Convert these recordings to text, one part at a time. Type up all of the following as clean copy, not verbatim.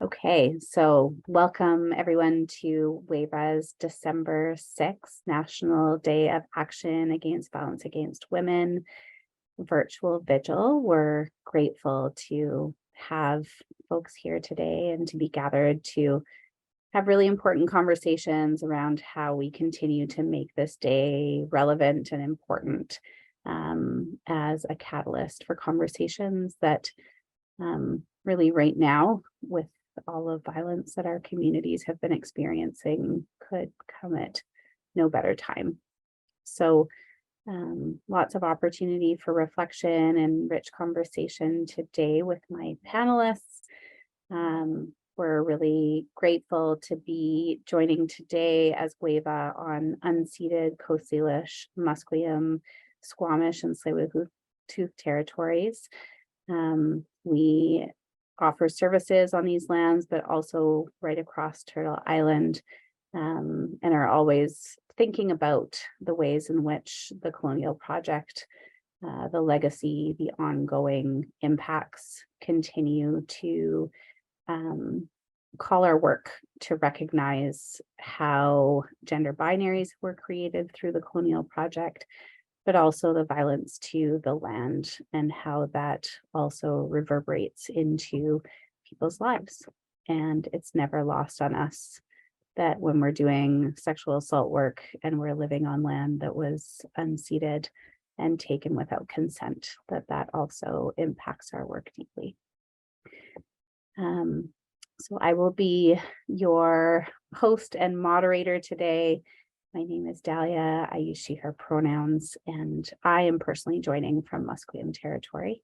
Okay, so welcome everyone to WAVAW's December 6th National Day of Action Against Violence Against Women virtual vigil. We're grateful to have folks here today and to be gathered to have really important conversations around how we continue to make this day relevant and important as a catalyst for conversations that really right now, with all of violence that our communities have been experiencing, could come at no better time. So lots of opportunity for reflection and rich conversation today with my panelists. We're really grateful to be joining today as WAVAW on unceded Coast Salish, Musqueam, Squamish, and Tsleil-Waututh territories. We offer services on these lands, but also right across Turtle Island, and are always thinking about the ways in which the Colonial Project, the legacy, the ongoing impacts continue to call our work to recognize how gender binaries were created through the Colonial Project, but also the violence to the land and how that also reverberates into people's lives. And it's never lost on us that when we're doing sexual assault work and we're living on land that was unceded and taken without consent, that also impacts our work deeply. So I will be your host and moderator today. My name is Dahlia. I use she, her pronouns, and I am personally joining from Musqueam territory.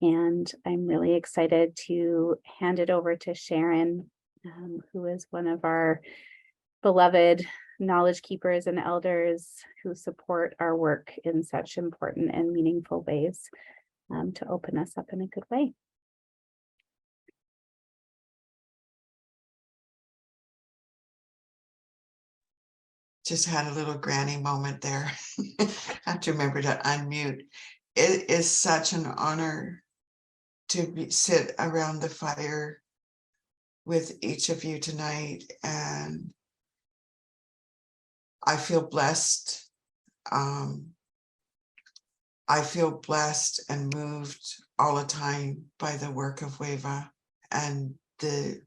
And I'm really excited to hand it over to Sharon, who is one of our beloved knowledge keepers and elders who support our work in such important and meaningful ways, to open us up in a good way. Just had a little granny moment there. I have to remember to unmute. It is such an honor to sit around the fire with each of you tonight, and I feel blessed. I feel blessed and moved all the time by the work of WAVAW and the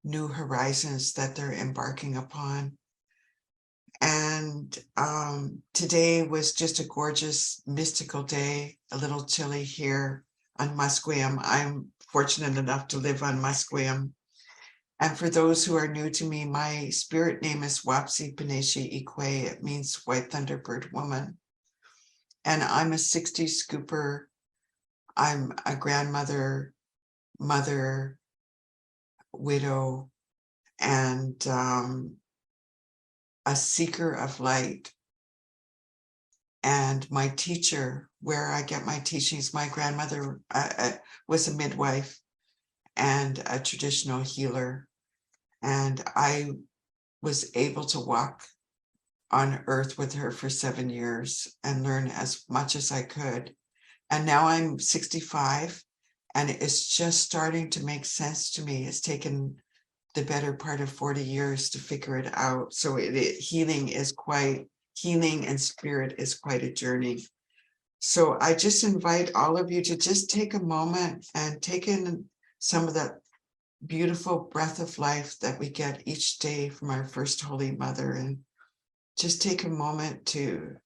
new horizons that they're embarking upon. And today was just a gorgeous, mystical day, a little chilly here on Musqueam. I'm fortunate enough to live on Musqueam. And for those who are new to me, my spirit name is Wapsi Paneshi Ikwe. It means White Thunderbird Woman. And I'm a 60s scooper. I'm a grandmother, mother, widow, and a seeker of light. And my teacher, where I get my teachings, my grandmother was a midwife and a traditional healer. And I was able to walk on earth with her for 7 years and learn as much as I could. And now I'm 65 and it's just starting to make sense to me. It's taken the better part of 40 years to figure it out. So healing and spirit is quite a journey. So I just invite all of you to just take a moment and take in some of that beautiful breath of life that we get each day from our First Holy Mother, and just take a moment to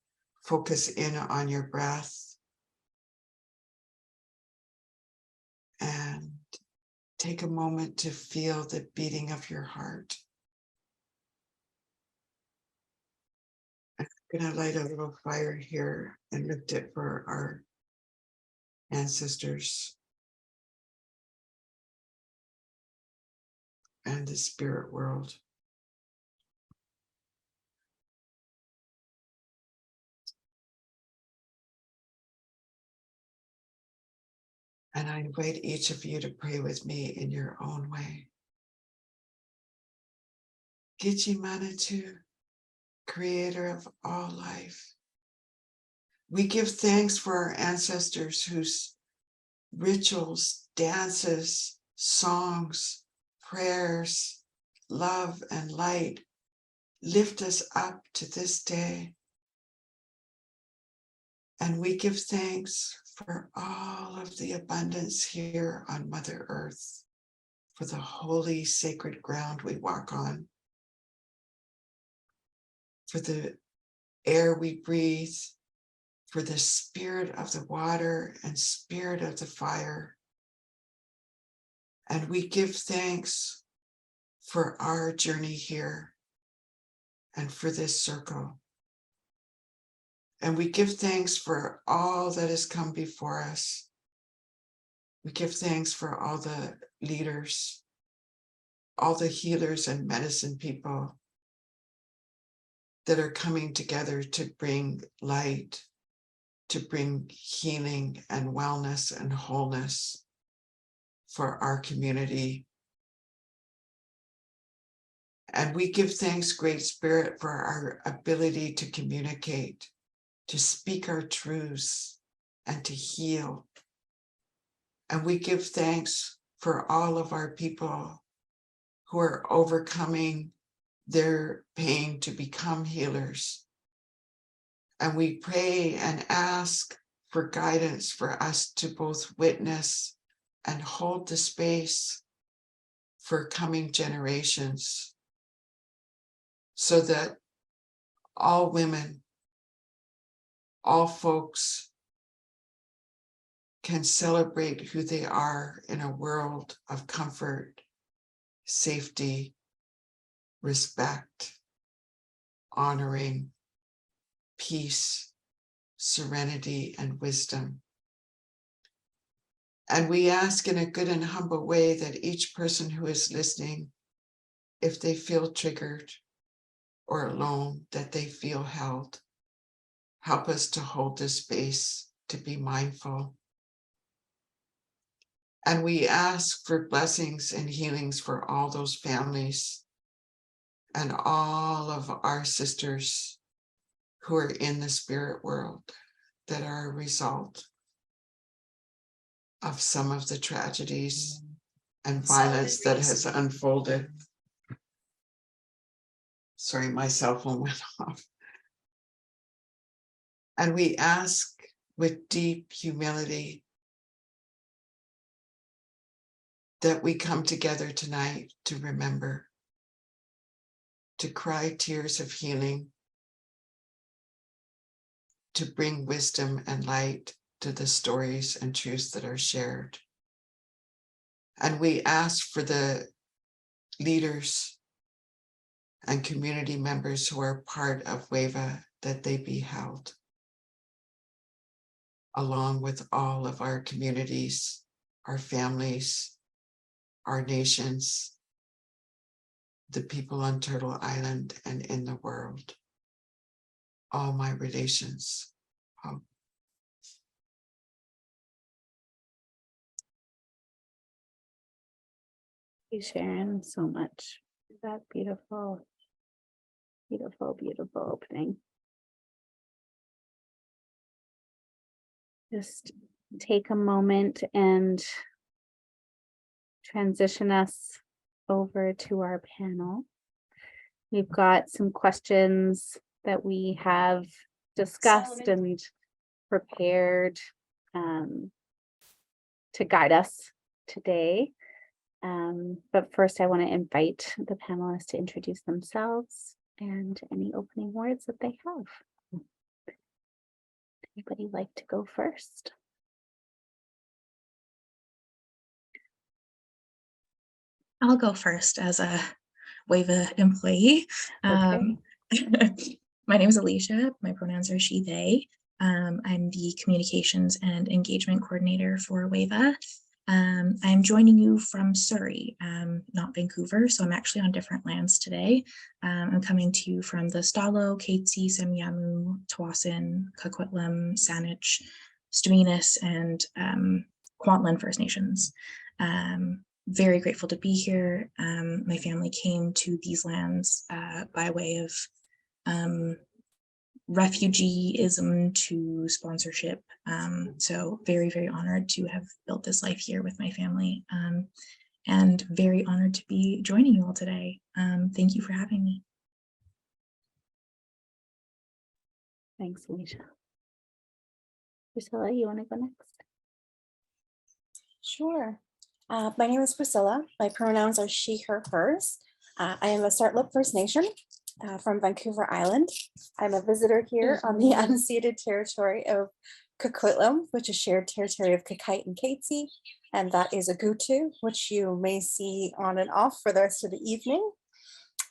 focus in on your breath and take a moment to feel the beating of your heart. I'm going to light a little fire here and lift it for our ancestors and the spirit world. And I invite each of you to pray with me in your own way. Gitchi Manitou, creator of all life. We give thanks for our ancestors whose rituals, dances, songs, prayers, love, and light lift us up to this day. And we give thanks for all of the abundance here on Mother Earth, for the holy, sacred ground we walk on, for the air we breathe, for the spirit of the water and spirit of the fire. And we give thanks for our journey here and for this circle. And we give thanks for all that has come before us. We give thanks for all the leaders, all the healers and medicine people that are coming together to bring light, to bring healing and wellness and wholeness for our community. And we give thanks, Great Spirit, for our ability to communicate, to speak our truths, and to heal. And we give thanks for all of our people who are overcoming their pain to become healers. And we pray and ask for guidance for us to both witness and hold the space for coming generations, so that all women, all folks can celebrate who they are in a world of comfort, safety, respect, honoring, peace, serenity, and wisdom. And we ask in a good and humble way that each person who is listening, if they feel triggered or alone, that they feel held. Help us to hold this space, to be mindful. And we ask for blessings and healings for all those families and all of our sisters who are in the spirit world that are a result of some of the tragedies and violence that has unfolded. Sorry, my cell phone went off. And we ask with deep humility that we come together tonight to remember, to cry tears of healing, to bring wisdom and light to the stories and truths that are shared. And we ask for the leaders and community members who are part of WAVAW that they be held, along with all of our communities, our families, our nations, the people on Turtle Island and in the world, all my relations. Thank you, Sharon, so much for that beautiful, beautiful, beautiful opening. Just take a moment and transition us over to our panel. We've got some questions that we have discussed and prepared to guide us today. But first, I want to invite the panelists to introduce themselves and any opening words that they have. Anybody like to go first? I'll go first as a WAVAW employee. Okay. My name is Alicia. My pronouns are she, they. I'm the communications and engagement coordinator for WAVAW. I'm joining you from Surrey, not Vancouver, so I'm actually on different lands today. I'm coming to you from the Stalo, Katzie, Semiahmoo, Tsawwassen, Coquitlam, Saanich, Stubinus, and Kwantlen First Nations. Very grateful to be here. My family came to these lands by way of refugeeism to sponsorship. So very, very honored to have built this life here with my family, and very honored to be joining you all today. Thank you for having me. Thanks, Alicia. Priscilla, you want to go next? Sure. My name is Priscilla. My pronouns are she, her, hers. I am a St-Arneault First Nation from Vancouver Island. I'm a visitor here on the unceded territory of Coquitlam, which is shared territory of Coquite and Katzie, and that is a Gutu, which you may see on and off for the rest of the evening.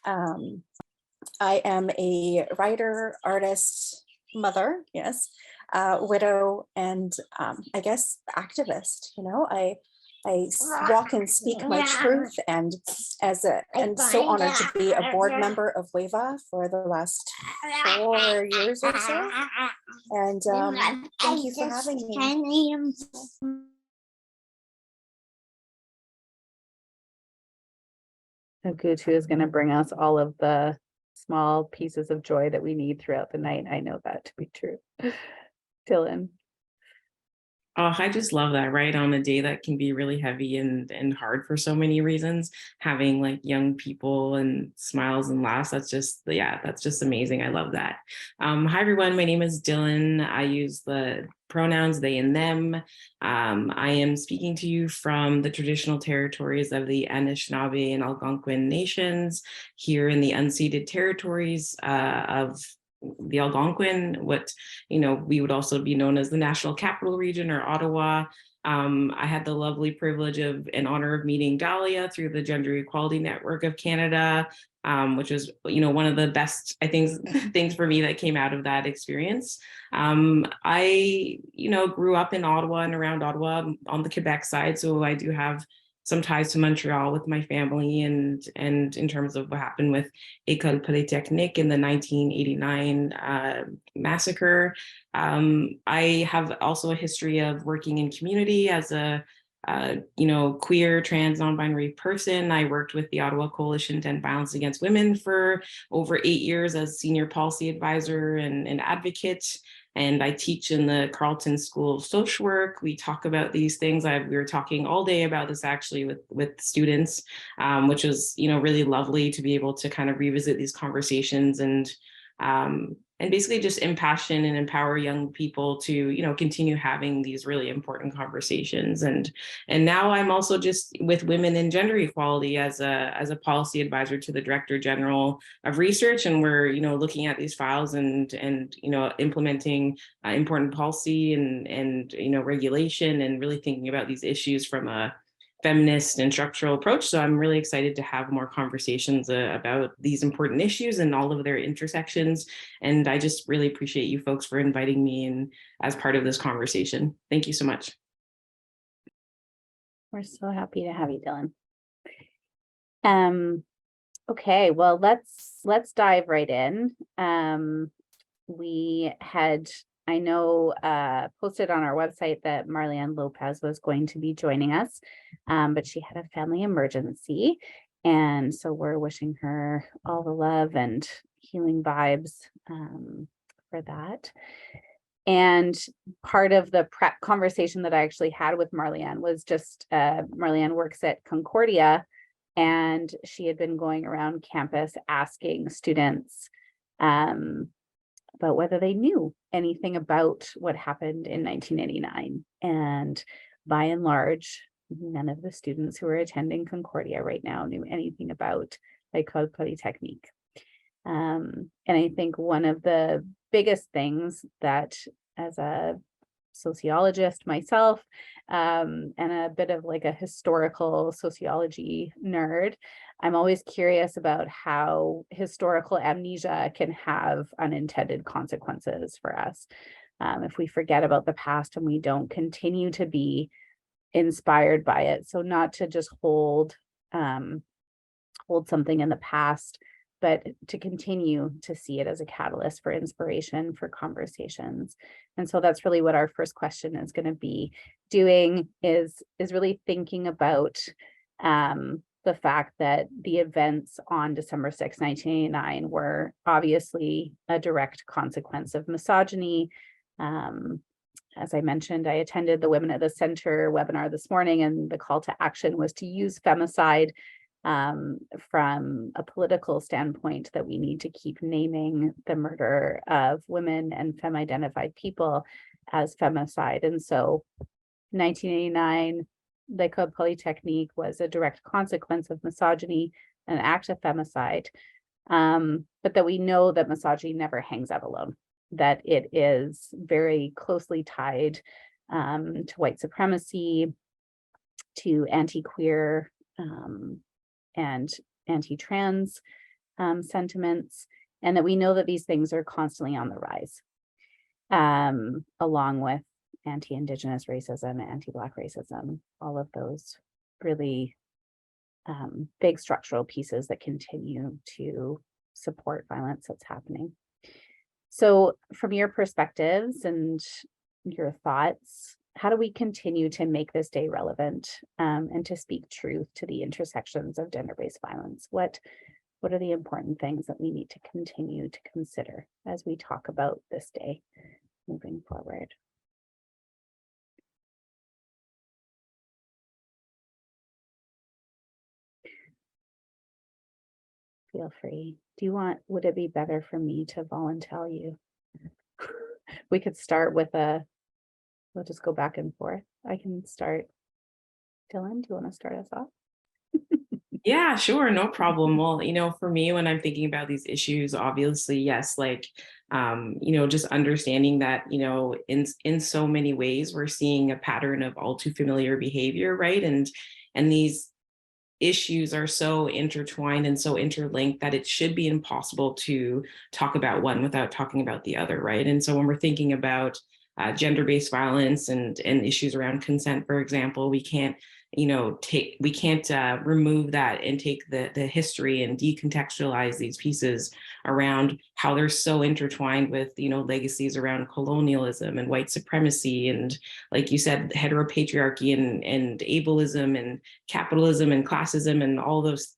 I am a writer, artist, mother, yes, widow, and I guess activist. You know, I walk and speak my truth, and so honored to be a board member of WAVAW for the last 4 years or so. And thank you for having me. Gutu is going to bring us all of the small pieces of joy that we need throughout the night. I know that to be true. Dillon. Oh, I just love that, right? On a day that can be really heavy and hard for so many reasons, having like young people and smiles and laughs, that's just amazing. I love that. Hi, everyone. My name is Dillon. I use the pronouns they and them. I am speaking to you from the traditional territories of the Anishinaabe and Algonquin nations here in the unceded territories of the Algonquin, what we would also be known as the National Capital Region, or Ottawa. I had the lovely privilege of and honor of meeting Dahlia through the Gender Equality Network of Canada, which was one of the best things for me that came out of that experience. I grew up in Ottawa and around Ottawa on the Quebec side, so I do have some ties to Montreal with my family, and in terms of what happened with École Polytechnique in the 1989 massacre. I have also a history of working in community as a queer, trans, non-binary person. I worked with the Ottawa Coalition to End Violence Against Women for over 8 years as senior policy advisor and advocate. And I teach in the Carleton School of Social Work. We talk about these things. We were talking all day about this actually with students, which was really lovely to be able to kind of revisit these conversations and basically just impassion and empower young people to continue having these really important conversations. And now I'm also just with Women in Gender Equality as a policy advisor to the Director General of Research, and we're looking at these files and implementing important policy and regulation, and really thinking about these issues from a feminist and structural approach. So I'm really excited to have more conversations about these important issues and all of their intersections. And I just really appreciate you folks for inviting me in as part of this conversation. Thank you so much. We're so happy to have you, Dillon. Okay, well, let's dive right in. We had, I know, posted on our website that Marlene Lopez was going to be joining us, but she had a family emergency. And so we're wishing her all the love and healing vibes for that. And part of the prep conversation that I actually had with Marlene was just, Marlene works at Concordia, and she had been going around campus asking students about whether they knew anything about what happened in 1989. And by and large, none of the students who are attending Concordia right now knew anything about École Polytechnique. And I think one of the biggest things that, as a sociologist myself, and a bit of like a historical sociology nerd, I'm always curious about how historical amnesia can have unintended consequences for us. If we forget about the past and we don't continue to be inspired by it. So not to just hold something in the past, but to continue to see it as a catalyst for inspiration, for conversations. And so that's really what our first question is going to be doing, is really thinking about the fact that the events on December 6, 1989 were obviously a direct consequence of misogyny. As I mentioned, I attended the Women at the Center webinar this morning, and the call to action was to use femicide from a political standpoint, that we need to keep naming the murder of women and femme-identified people as femicide. And so 1989, L'École Polytechnique was a direct consequence of misogyny, an act of femicide, but that we know that misogyny never hangs out alone, that it is very closely tied to white supremacy, to anti-queer and anti-trans sentiments, and that we know that these things are constantly on the rise, along with anti-Indigenous racism, anti-Black racism, all of those really big structural pieces that continue to support violence that's happening. So from your perspectives and your thoughts, how do we continue to make this day relevant and to speak truth to the intersections of gender-based violence? What are the important things that we need to continue to consider as we talk about this day moving forward? Feel free. Would it be better for me to volunteer you? We could start with we'll just go back and forth. I can start. Dillon, do you want to start us off? Yeah, sure, no problem. Well, for me, when I'm thinking about these issues, obviously, yes, like, just understanding that, in so many ways, we're seeing a pattern of all too familiar behavior, right? And these issues are so intertwined and so interlinked that it should be impossible to talk about one without talking about the other, right? And so when we're thinking about gender-based violence and issues around consent, for example, we can't remove that and take the history and decontextualize these pieces around how they're so intertwined with, legacies around colonialism and white supremacy and, like you said, heteropatriarchy and ableism and capitalism and classism and all those,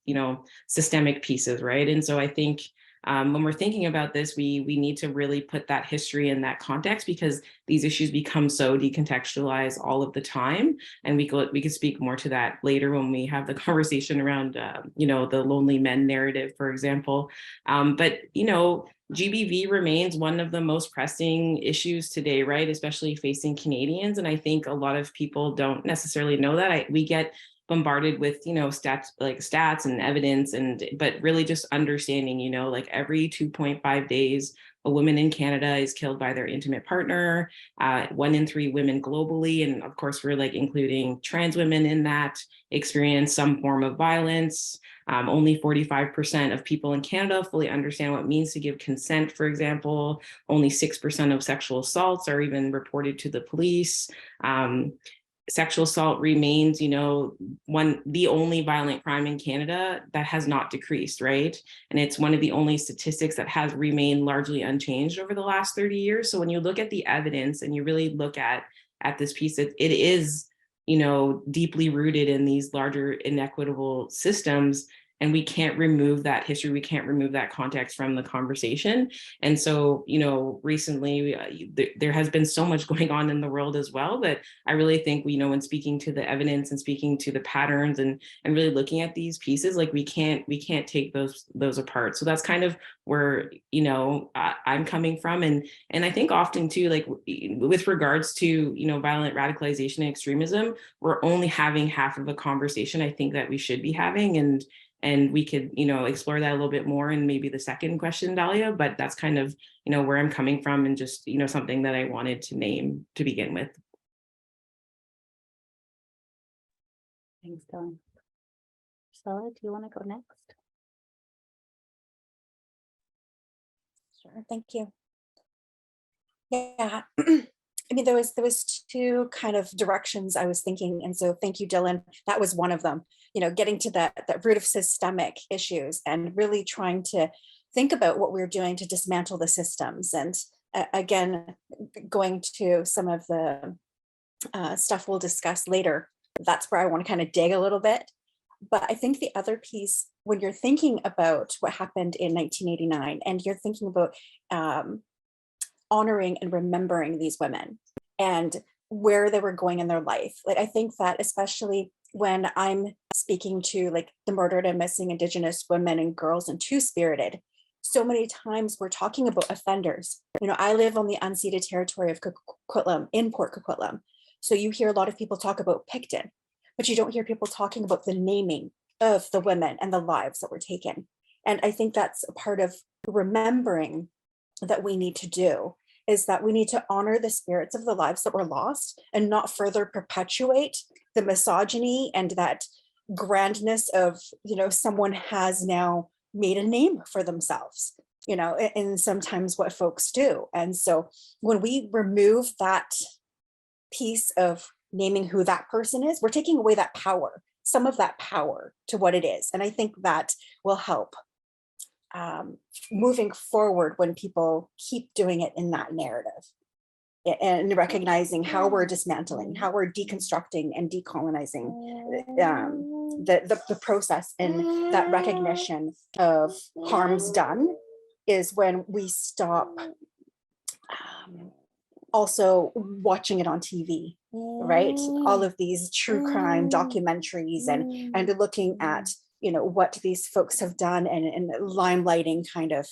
systemic pieces, right? And so I think when we're thinking about this, we need to really put that history in that context, because these issues become so decontextualized all of the time. And we could speak more to that later when we have the conversation around, the lonely men narrative, for example. But GBV remains one of the most pressing issues today, right? Especially facing Canadians. And I think a lot of people don't necessarily know that. We get bombarded with, stats and evidence, but really just understanding, like every 2.5 days, a woman in Canada is killed by their intimate partner, 1 in 3 women globally. And of course, we're including trans women in that experience some form of violence. Only 45% of people in Canada fully understand what it means to give consent, for example. Only 6% of sexual assaults are even reported to the police. Sexual assault remains, the only violent crime in Canada that has not decreased, right? And it's one of the only statistics that has remained largely unchanged over the last 30 years. So when you look at the evidence and you really look at this piece, it is, deeply rooted in these larger inequitable systems. And we can't remove that history. We can't remove that context from the conversation. And so, recently there has been so much going on in the world as well, that I really think, when speaking to the evidence and speaking to the patterns and really looking at these pieces, we can't take those apart. So that's kind of where, I'm coming from. And I think often too, with regards to, violent radicalization and extremism, we're only having half of a conversation I think that we should be having. And we could, explore that a little bit more in maybe the second question, Dahlia, but that's kind of, where I'm coming from and just, something that I wanted to name to begin with. Thanks, Dillon. Priscilla, do you want to go next? Sure, thank you. Yeah, I mean, there was 2 kind of directions I was thinking, and so thank you, Dillon. That was one of them. Getting to that root of systemic issues and really trying to think about what we're doing to dismantle the systems. And again, going to some of the stuff we'll discuss later. That's where I want to kind of dig a little bit. But I think the other piece, when you're thinking about what happened in 1989, and you're thinking about honoring and remembering these women and where they were going in their life. I think that especially when I'm speaking to the murdered and missing Indigenous women and girls and Two-Spirited, so many times we're talking about offenders. I live on the unceded territory of Coquitlam, in Port Coquitlam. So you hear a lot of people talk about Picton, but you don't hear people talking about the naming of the women and the lives that were taken. And I think that's a part of remembering that we need to do, is that we need to honor the spirits of the lives that were lost and not further perpetuate the misogyny and that grandness of, someone has now made a name for themselves, and sometimes what folks do. And so when we remove that piece of naming who that person is, we're taking away that power, some of that power to what it is. And I think that will help moving forward when people keep doing it in that narrative. and recognizing how we're dismantling, how we're deconstructing and decolonizing the process, and that recognition of harms done is when we stop also watching it on TV, right? All of these true crime documentaries and looking at, you know, what these folks have done and limelighting kind of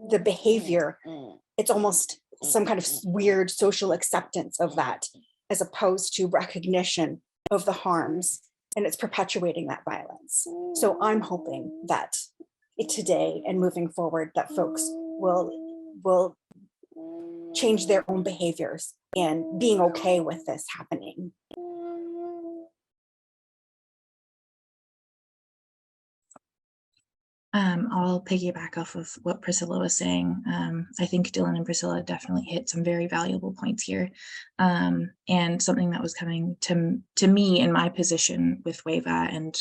the behavior. It's almost some kind of weird social acceptance of that, as opposed to recognition of the harms, and it's perpetuating that violence. So I'm hoping that today and moving forward that folks will change their own behaviors and being okay with this happening. I'll piggyback off of what Priscilla was saying. I think Dillon and Priscilla definitely hit some very valuable points here. And something that was coming to me in my position with WAVAW and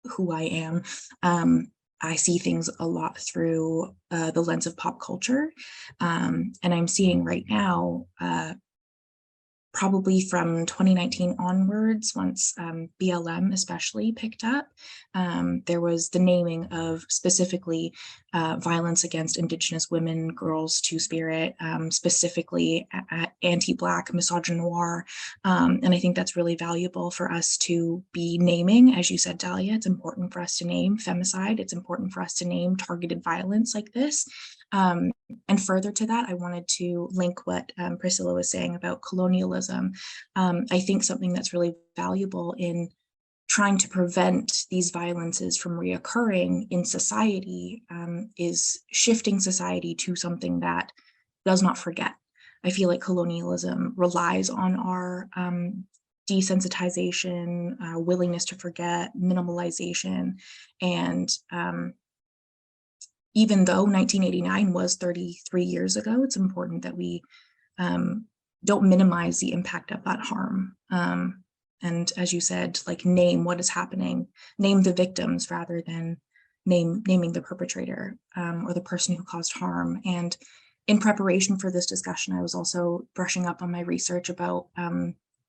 who I am, I see things a lot through the lens of pop culture. And I'm seeing right now, probably from 2019 onwards, once BLM especially picked up, there was the naming of specifically violence against Indigenous women, girls, Two-Spirit, specifically anti-Black, misogynoir. And I think that's really valuable for us to be naming. As you said, Dahlia, it's important for us to name femicide. It's important for us to name targeted violence like this. And further to that, I wanted to link what Priscilla was saying about colonialism. I think something that's really valuable in trying to prevent these violences from reoccurring in society is shifting society to something that does not forget. I feel like colonialism relies on our desensitization, willingness to forget, minimalization, and even though 1989 was 33 years ago, it's important that we don't minimize the impact of that harm. And as you said, like, name what is happening, name the victims rather than naming the perpetrator or the person who caused harm. And in preparation for this discussion, I was also brushing up on my research about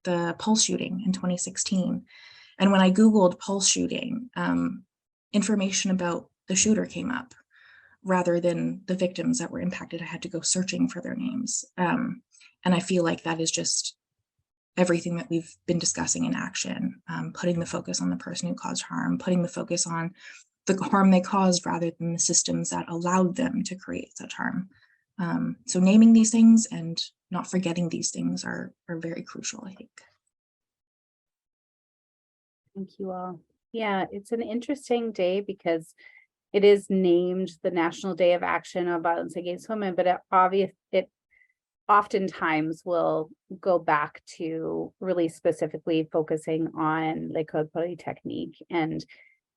the Pulse shooting in 2016. And when I Googled Pulse shooting, information about the shooter came up. Rather than the victims that were impacted, I had to go searching for their names. And I feel like that is just everything that we've been discussing in action, putting the focus on the person who caused harm, putting the focus on the harm they caused rather than the systems that allowed them to create such harm. So naming these things and not forgetting these things are very crucial, I think. Thank you all. Yeah, it's an interesting day because it is named the National Day of Action on Violence Against Women, but it oftentimes will go back to really specifically focusing on L'école Polytechnique. And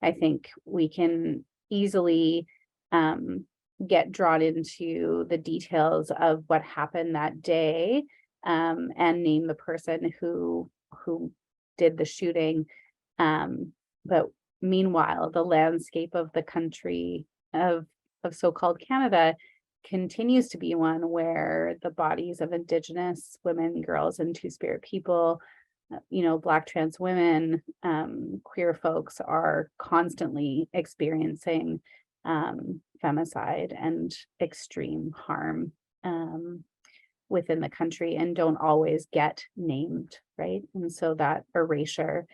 I think we can easily get drawn into the details of what happened that day and name the person who did the shooting. But meanwhile, the landscape of the country of so-called Canada continues to be one where the bodies of Indigenous women, girls, and Two-Spirit people, Black trans women, queer folks are constantly experiencing femicide and extreme harm within the country and don't always get named, right? And so that erasure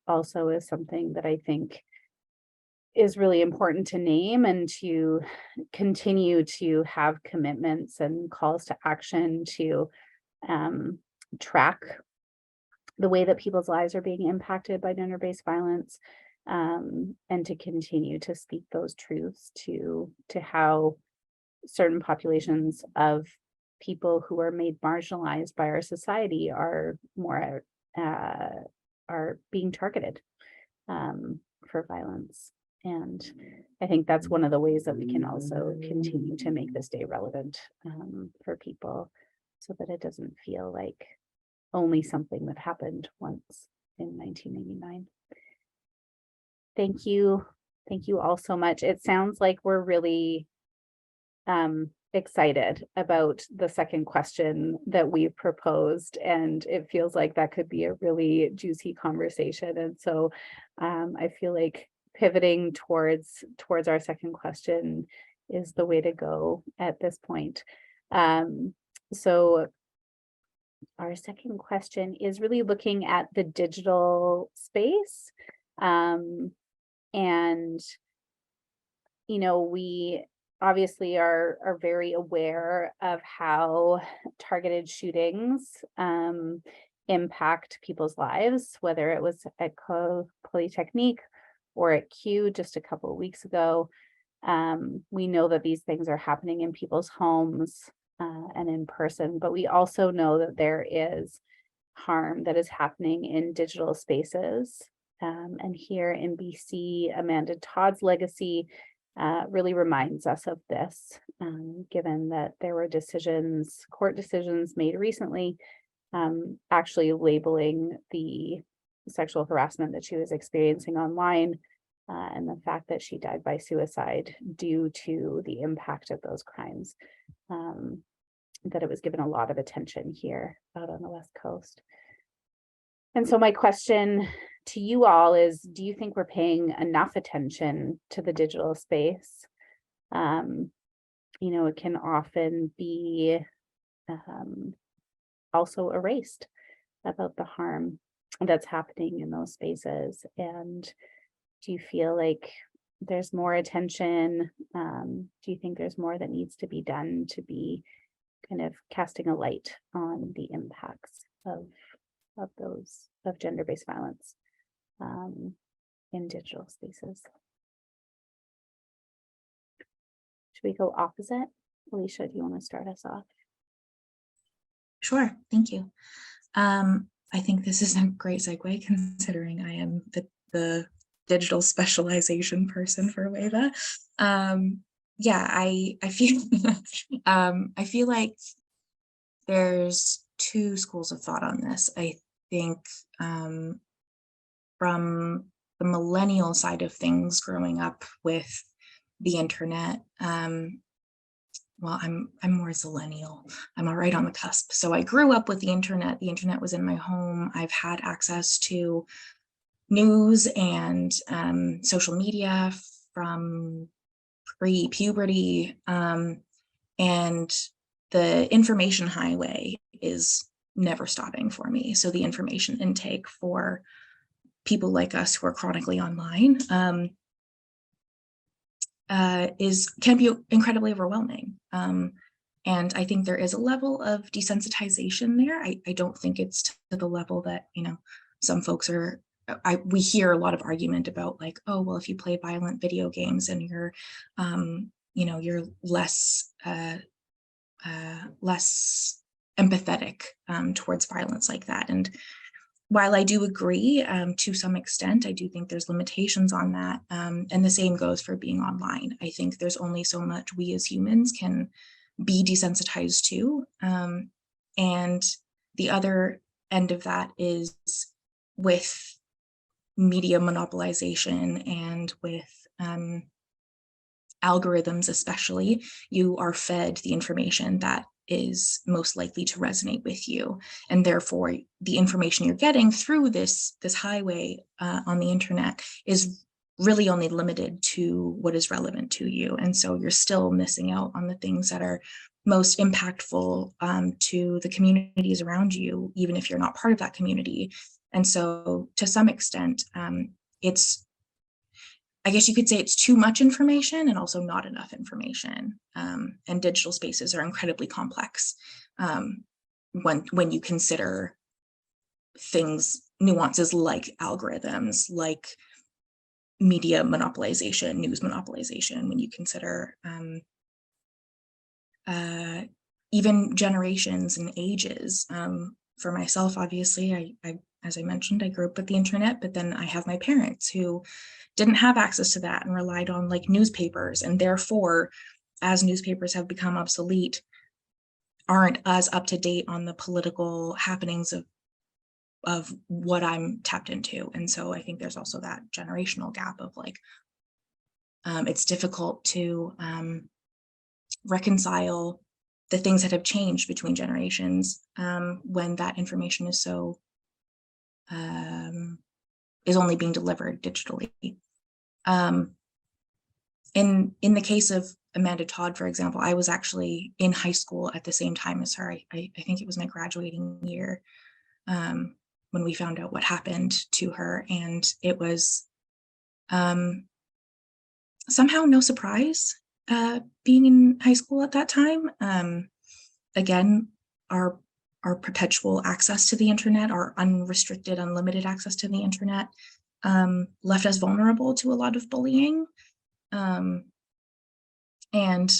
also is something that I think is really important to name and to continue to have commitments and calls to action to track the way that people's lives are being impacted by gender-based violence, and to continue to speak those truths to how certain populations of people who are made marginalized by our society are being targeted for violence. And I think that's one of the ways that we can also continue to make this day relevant for people so that it doesn't feel like only something that happened once in 1989. Thank you. Thank you all so much. It sounds like we're really excited about the second question that we've proposed, and it feels like that could be a really juicy conversation. And so I feel like pivoting towards our second question is the way to go at this point. So our second question is really looking at the digital space. And, you know, we obviously are very aware of how targeted shootings impact people's lives, whether it was at Polytechnique or at Q just a couple of weeks ago. We know that these things are happening in people's homes and in person, but we also know that there is harm that is happening in digital spaces. And here in BC, Amanda Todd's legacy really reminds us of this, given that there were court decisions made recently, actually labeling the sexual harassment that she was experiencing online and the fact that she died by suicide due to the impact of those crimes, that it was given a lot of attention here out on the West Coast. And so my question to you all is, do you think we're paying enough attention to the digital space? You know, it can often be also erased about the harm that's happening in those spaces. And do you feel like there's more attention? Do you think there's more that needs to be done to be kind of casting a light on the impacts of gender-based violence in digital spaces? Should we go opposite? Alicia, do you want to start us off? Sure, thank you. I think this is a great segue, considering I am the digital specialization person for WAVA. Yeah, I feel I feel like there's two schools of thought on this. I think from the millennial side of things, growing up with the internet, well, I'm more zillennial. I'm all right on the cusp. So I grew up with the internet. The internet was in my home. I've had access to news and social media from pre-puberty, and the information highway is never stopping for me. So the information intake for people like us who are chronically online can be incredibly overwhelming. And I think there is a level of desensitization there. I don't think it's to the level that, you know, some folks are, we hear a lot of argument about like, oh, well, if you play violent video games and you're, you know, you're less empathetic towards violence like that. And while I do agree to some extent, I do think there's limitations on that. And the same goes for being online. I think there's only so much we as humans can be desensitized to. And the other end of that is with media monopolization and with algorithms especially, you are fed the information that is most likely to resonate with you, and therefore the information you're getting through this highway on the internet is really only limited to what is relevant to you, and so you're still missing out on the things that are most impactful to the communities around you, even if you're not part of that community. And so to some extent, it's, I guess you could say it's too much information and also not enough information. And digital spaces are incredibly complex when you consider things, nuances like algorithms, like media monopolization, news monopolization, when you consider even generations and ages. For myself, obviously, I, as I mentioned, I grew up with the internet, but then I have my parents who didn't have access to that and relied on like newspapers, and therefore, as newspapers have become obsolete, aren't as up to date on the political happenings of what I'm tapped into. And so I think there's also that generational gap of like, it's difficult to reconcile the things that have changed between generations when that information is so is only being delivered digitally. In the case of Amanda Todd, for example, I was actually in high school at the same time as her. I think it was my graduating year when we found out what happened to her, and it was somehow no surprise being in high school at that time. Again, our perpetual access to the internet, our unrestricted, unlimited access to the internet left us vulnerable to a lot of bullying. And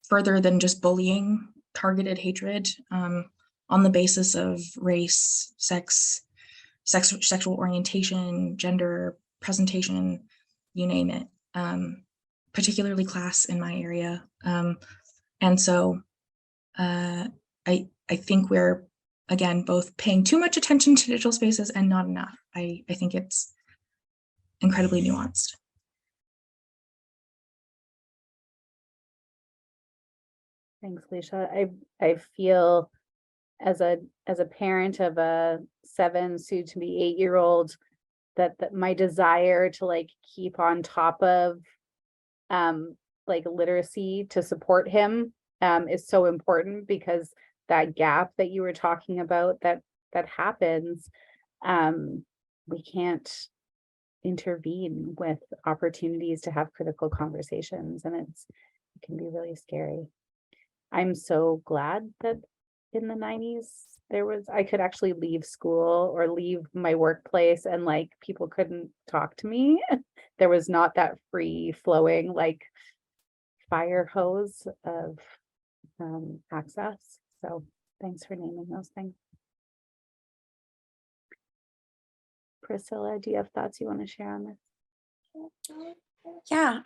further than just bullying, targeted hatred on the basis of race, sexual orientation, gender, presentation, you name it, particularly class in my area. And so I think we're, again, both paying too much attention to digital spaces and not enough. I think it's incredibly nuanced. Thanks, Alicia. I feel as a parent of a 7, soon to be 8-year-old, that my desire to like keep on top of like literacy to support him is so important, because that gap that you were talking about that happens, we can't intervene with opportunities to have critical conversations, and it can be really scary. I'm so glad that in the 90s I could actually leave school or leave my workplace and like people couldn't talk to me. There was not that free flowing like fire hose of access. So thanks for naming those things. Priscilla, do you have thoughts you want to share on this? Yeah,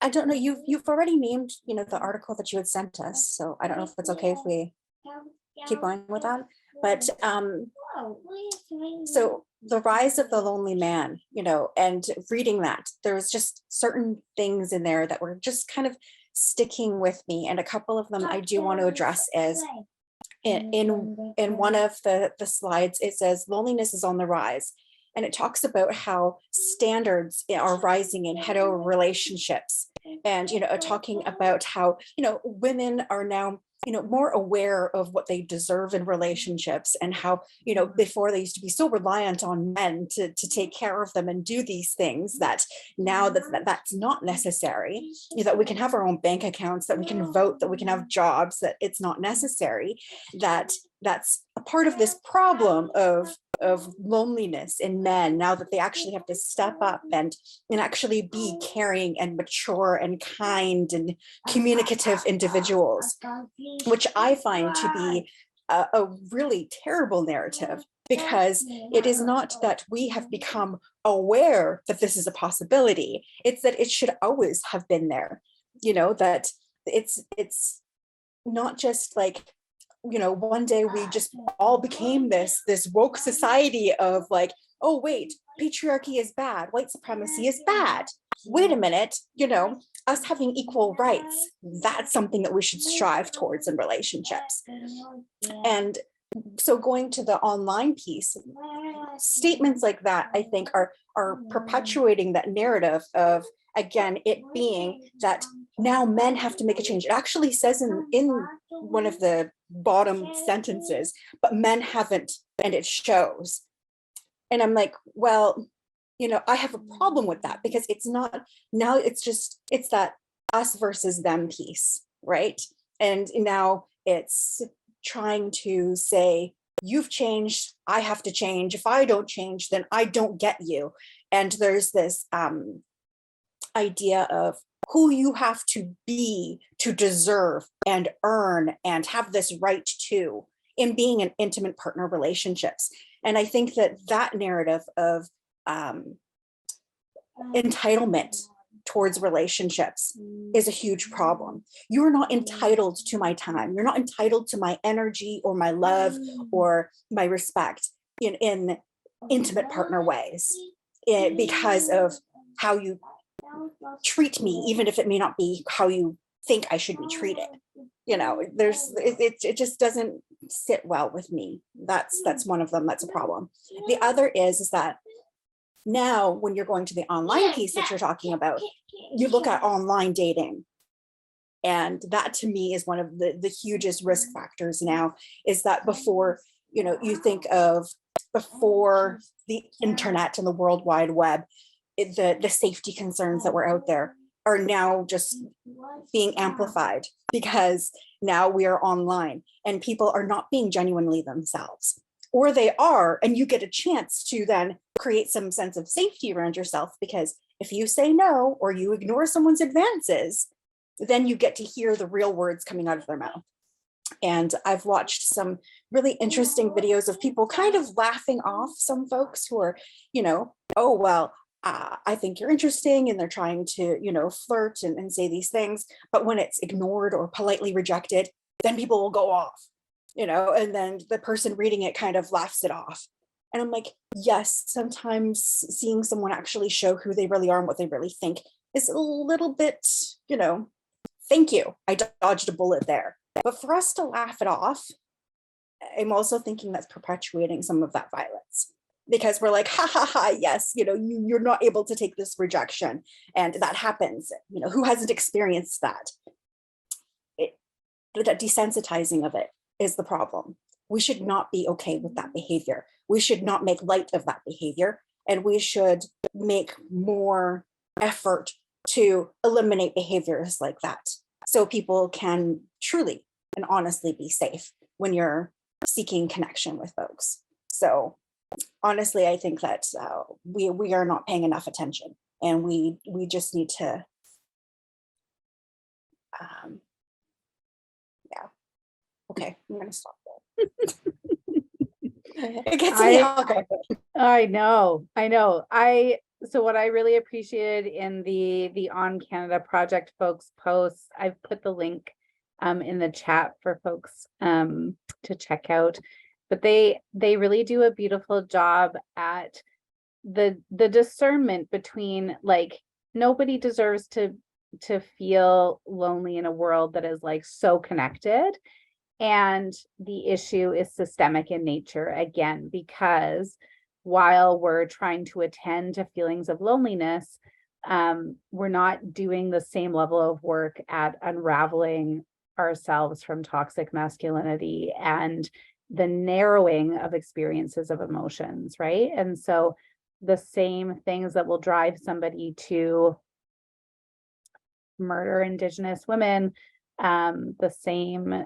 I don't know, you've already named, the article that you had sent us, so I don't know if it's okay if we keep going with that. But so the rise of the lonely man, and reading that, there was just certain things in there that were just kind of sticking with me, and a couple of them I do want to address as in one of the slides. It says loneliness is on the rise. And it talks about how standards are rising in hetero relationships, and talking about how women are now more aware of what they deserve in relationships, and how before they used to be so reliant on men to take care of them and do these things, that now that's not necessary, that we can have our own bank accounts, that we can vote, that we can have jobs, that it's not necessary, that's a part of this problem of loneliness in men, now that they actually have to step up and actually be caring and mature and kind and communicative individuals, which I find to be a really terrible narrative, because it is not that we have become aware that this is a possibility, it's that it should always have been there, that it's not just like one day we just all became this woke society of like, oh wait, patriarchy is bad, white supremacy is bad, wait a minute, us having equal rights, that's something that we should strive towards in relationships. And so going to the online piece, statements like that, I think are perpetuating that narrative of, again, it being that now men have to make a change. It actually says in one of the bottom sentences, but men haven't, and it shows. And I'm like, well, I have a problem with that, because it's not, now it's that us versus them piece, right? And now it's trying to say, you've changed, I have to change. If I don't change, then I don't get you. And there's this idea of who you have to be to deserve and earn and have this right to in being in intimate partner relationships. And I think that narrative of entitlement towards relationships is a huge problem. You're not entitled to my time. You're not entitled to my energy or my love or my respect in intimate partner ways, because of how you treat me, even if it may not be how you think I should be treated. You know, it just doesn't sit well with me. That's one of them. That's a problem. The other is that now when you're going to the online piece that you're talking about, you look at online dating. And that to me is one of the hugest risk factors now, is that before, you know, you think of before the internet and the World Wide Web, the safety concerns that were out there are now just being amplified, because now we are online and people are not being genuinely themselves, or they are, and you get a chance to then create some sense of safety around yourself, because if you say no or you ignore someone's advances, then you get to hear the real words coming out of their mouth. And I've watched some really interesting videos of people kind of laughing off some folks who are, you know, oh, well, I think you're interesting, and they're trying to, you know, flirt and say these things, but when it's ignored or politely rejected, then people will go off, you know, and then the person reading it kind of laughs it off. And I'm like, yes, sometimes seeing someone actually show who they really are and what they really think is a little bit, you know, thank you, I dodged a bullet there. But for us to laugh it off, I'm also thinking that's perpetuating some of that violence, because we're like, ha ha ha, yes, you know, you're not able to take this rejection, and that happens. You know, who hasn't experienced that? That desensitizing of it is the problem. We should not be okay with that behavior. We should not make light of that behavior, and we should make more effort to eliminate behaviors like that, so people can truly and honestly be safe when you're seeking connection with folks. So honestly, I think that we are not paying enough attention, and we just need to, yeah. Okay, I'm gonna stop there. It gets me all going. I know. So what I really appreciated in the On Canada Project folks posts, I've put the link in the chat for folks to check out, but they really do a beautiful job at the discernment between, like, nobody deserves to feel lonely in a world that is like so connected. And the issue is systemic in nature, again, because while we're trying to attend to feelings of loneliness, we're not doing the same level of work at unraveling ourselves from toxic masculinity and the narrowing of experiences of emotions, right? And so the same things that will drive somebody to murder Indigenous women, the same,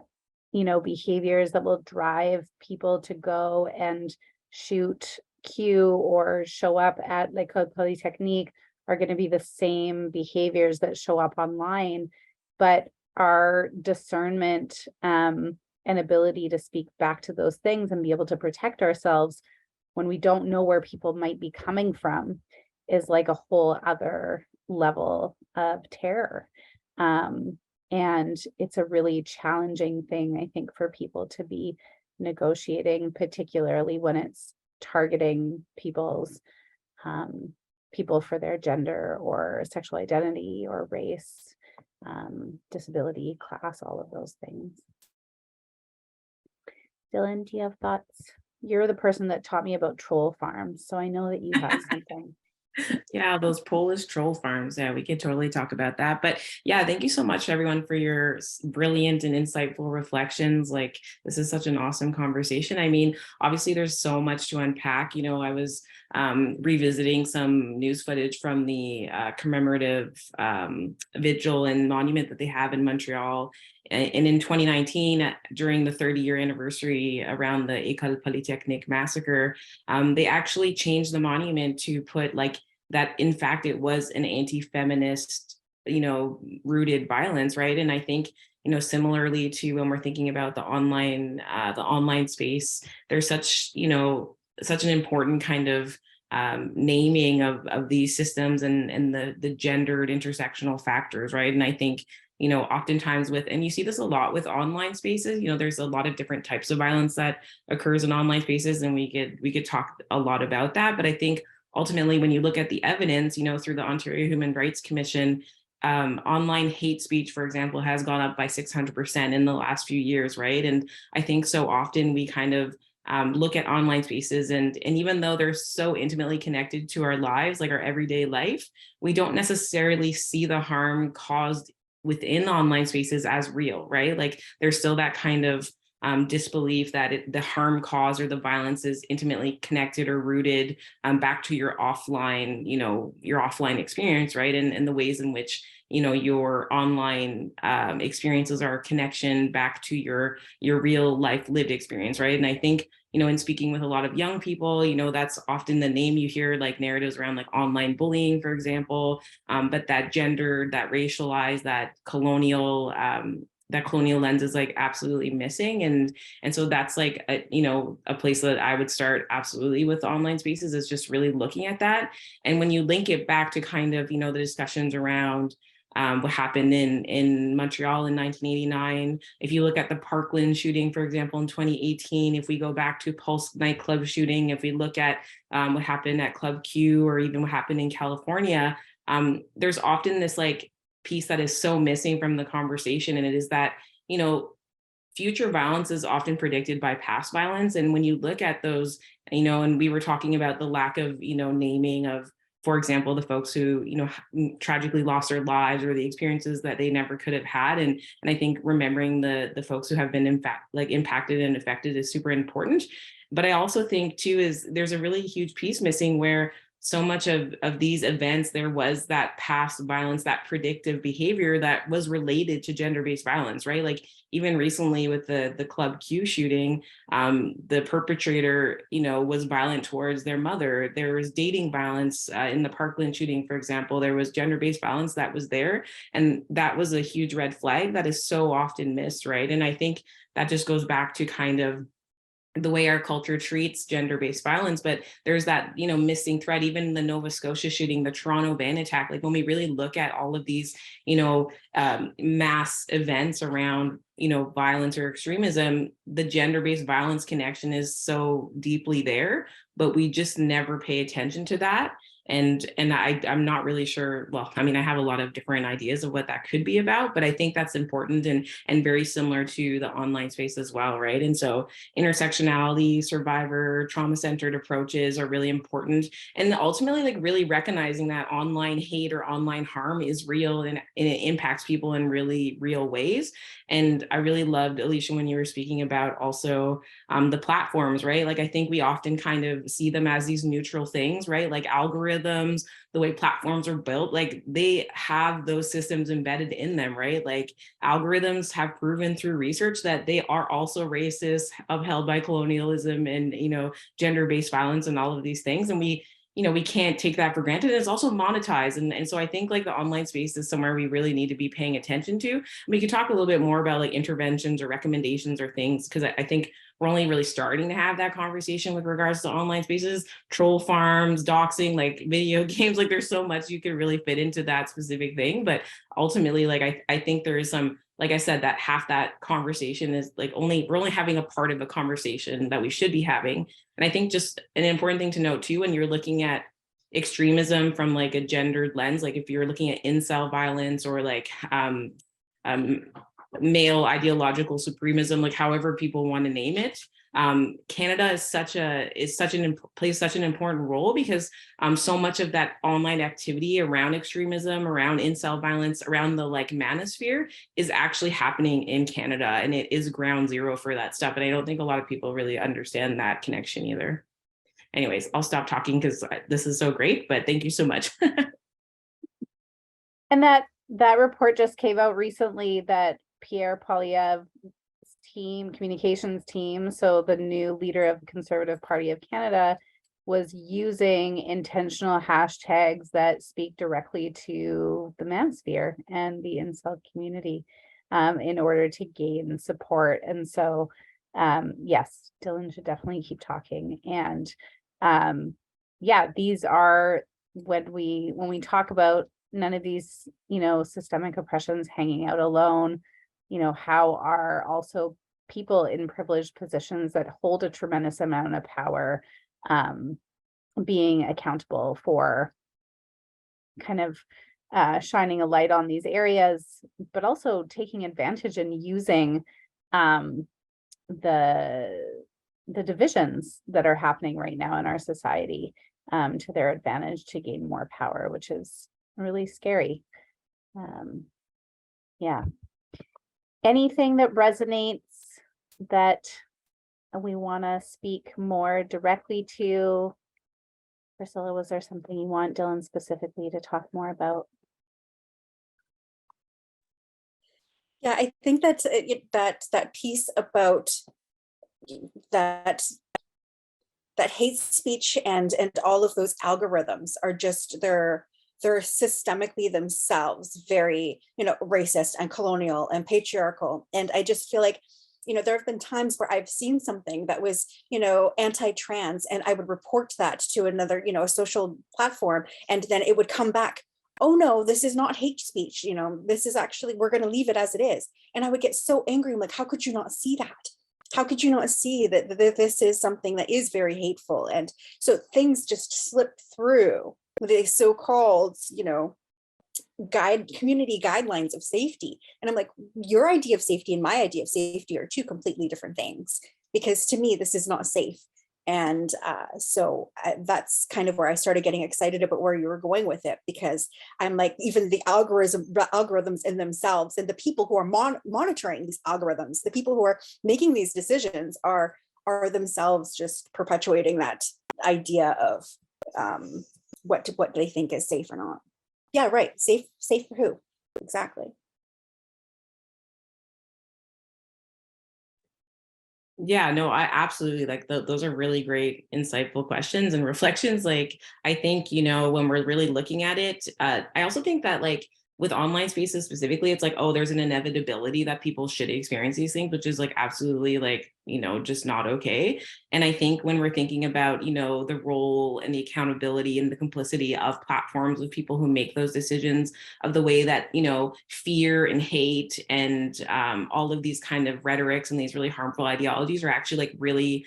you know, behaviors that will drive people to go and shoot Q or show up at Leclair Polytechnique are going to be the same behaviors that show up online. But our discernment and ability to speak back to those things and be able to protect ourselves when we don't know where people might be coming from is like a whole other level of terror. And it's a really challenging thing, I think, for people to be negotiating, particularly when it's targeting people's people for their gender or sexual identity or race, disability, class, all of those things. Dillon, do you have thoughts? You're the person that taught me about troll farms, so I know that you have something. Yeah, those Polish troll farms. Yeah, we could totally talk about that. But yeah, thank you so much, everyone, for your brilliant and insightful reflections. Like, this is such an awesome conversation. I mean, obviously, there's so much to unpack. You know, I was revisiting some news footage from the commemorative vigil and monument that they have in Montreal. And in 2019, during the 30-year anniversary around the École Polytechnique massacre, they actually changed the monument to put like that, in fact, it was an anti-feminist, you know, rooted violence, right? And I think, you know, similarly to when we're thinking about the online space, there's such, you know, such an important kind of naming of these systems and the gendered intersectional factors, right? And I think, you know, oftentimes and you see this a lot with online spaces, you know, there's a lot of different types of violence that occurs in online spaces, and we could talk a lot about that. But I think ultimately, when you look at the evidence, through the Ontario Human Rights Commission, online hate speech, for example, has gone up by 600% in the last few years, right? And I think so often we kind of look at online spaces, and even though they're so intimately connected to our lives, like our everyday life, we don't necessarily see the harm caused within online spaces as real, right? Like there's still that kind of disbelief that the harm caused or the violence is intimately connected or rooted back to your offline, your offline experience, right? And the ways in which, your online experiences are a connection back to your real life lived experience, right? And I think, in speaking with a lot of young people, that's often the name you hear, like narratives around like online bullying, for example, but that gendered, that racialized, that colonial lens is like absolutely missing. And so that's like a place that I would start absolutely with online spaces, is just really looking at that. And when you link it back to kind of the discussions around what happened in Montreal in 1989. If you look at the Parkland shooting, for example, in 2018, if we go back to Pulse nightclub shooting, if we look at what happened at Club Q, or even what happened in California, there's often this like piece that is so missing from the conversation. And it is that, future violence is often predicted by past violence. And when you look at those, and we were talking about the lack of, naming of, for example, the folks who, tragically lost their lives, or the experiences that they never could have had. And I think remembering the folks who have been in fact like impacted and affected is super important. But I also think too, is there's a really huge piece missing where so much of these events, there was that past violence, that predictive behavior that was related to gender-based violence, right? Like even recently with the Club Q shooting, the perpetrator, was violent towards their mother. There was dating violence in the Parkland shooting, for example. There was gender-based violence that was there. And that was a huge red flag that is so often missed, right? And I think that just goes back to kind of the way our culture treats gender-based violence, but there's that, missing thread. Even the Nova Scotia shooting, the Toronto van attack, like when we really look at all of these, mass events around, violence or extremism, the gender-based violence connection is so deeply there, but we just never pay attention to that. And I'm not really sure. Well, I mean, I have a lot of different ideas of what that could be about, but I think that's important and very similar to the online space as well, right? And so intersectionality, survivor, trauma-centered approaches are really important. And ultimately, like really recognizing that online hate or online harm is real, and it impacts people in really real ways. And I really loved, Alicia, when you were speaking about also the platforms, right? Like I think we often kind of see them as these neutral things, right? Like algorithms, the way platforms are built, like they have those systems embedded in them, right? Like algorithms have proven through research that they are also racist, upheld by colonialism and, gender-based violence and all of these things. And we can't take that for granted. It's also monetized. And so I think like the online space is somewhere we really need to be paying attention to. And we could talk a little bit more about like interventions or recommendations or things, because I think we're only really starting to have that conversation with regards to online spaces, troll farms, doxing, like video games. Like there's so much you could really fit into that specific thing. But ultimately, like I think there is some, like I said, that half that conversation is like we're only having a part of a conversation that we should be having. And I think just an important thing to note too, when you're looking at extremism from like a gendered lens, like if you're looking at incel violence or like male ideological supremism, like however people want to name it, Canada plays such an important role, because so much of that online activity around extremism, around incel violence, around the like manosphere is actually happening in Canada, and it is ground zero for that stuff. And I don't think a lot of people really understand that connection either. Anyways, I'll stop talking because this is so great, but thank you so much. And that report just came out recently that Pierre Poilievre's communications team, so the new leader of the Conservative Party of Canada, was using intentional hashtags that speak directly to the manosphere and the incel community in order to gain support. And so, yes, Dillon should definitely keep talking. And yeah, these are when we talk about none of these, systemic oppressions hanging out alone, how are also people in privileged positions that hold a tremendous amount of power, being accountable for kind of shining a light on these areas, but also taking advantage and using the divisions that are happening right now in our society to their advantage to gain more power, which is really scary. Yeah. Anything that resonates that we want to speak more directly to? Priscilla, was there something you want Dillon specifically to talk more about? Yeah, I think that's that piece about that hate speech and all of those algorithms are just they're systemically themselves very, racist and colonial and patriarchal. And I just feel like, there have been times where I've seen something that was, anti-trans, and I would report that to another, a social platform, and then it would come back, oh no, this is not hate speech, this is actually, we're going to leave it as it is. And I would get so angry. I'm like, how could you not see that? How could you not see that this is something that is very hateful? And so things just slip through the so-called, community guidelines of safety. And I'm like, your idea of safety and my idea of safety are two completely different things, because to me, this is not safe. And so that's kind of where I started getting excited about where you were going with it, because I'm like, even the algorithms in themselves and the people who are monitoring these algorithms, the people who are making these decisions are themselves just perpetuating that idea of what they think is safe or not. Yeah, right. Safe for who? Exactly. Yeah, no, I absolutely those are really great, insightful questions and reflections. Like, I think, when we're really looking at it, I also think that with online spaces specifically, it's like, oh, there's an inevitability that people should experience these things, which is absolutely just not okay. And I think when we're thinking about, the role and the accountability and the complicity of platforms, of people who make those decisions, of the way that, fear and hate and all of these kind of rhetorics and these really harmful ideologies are actually really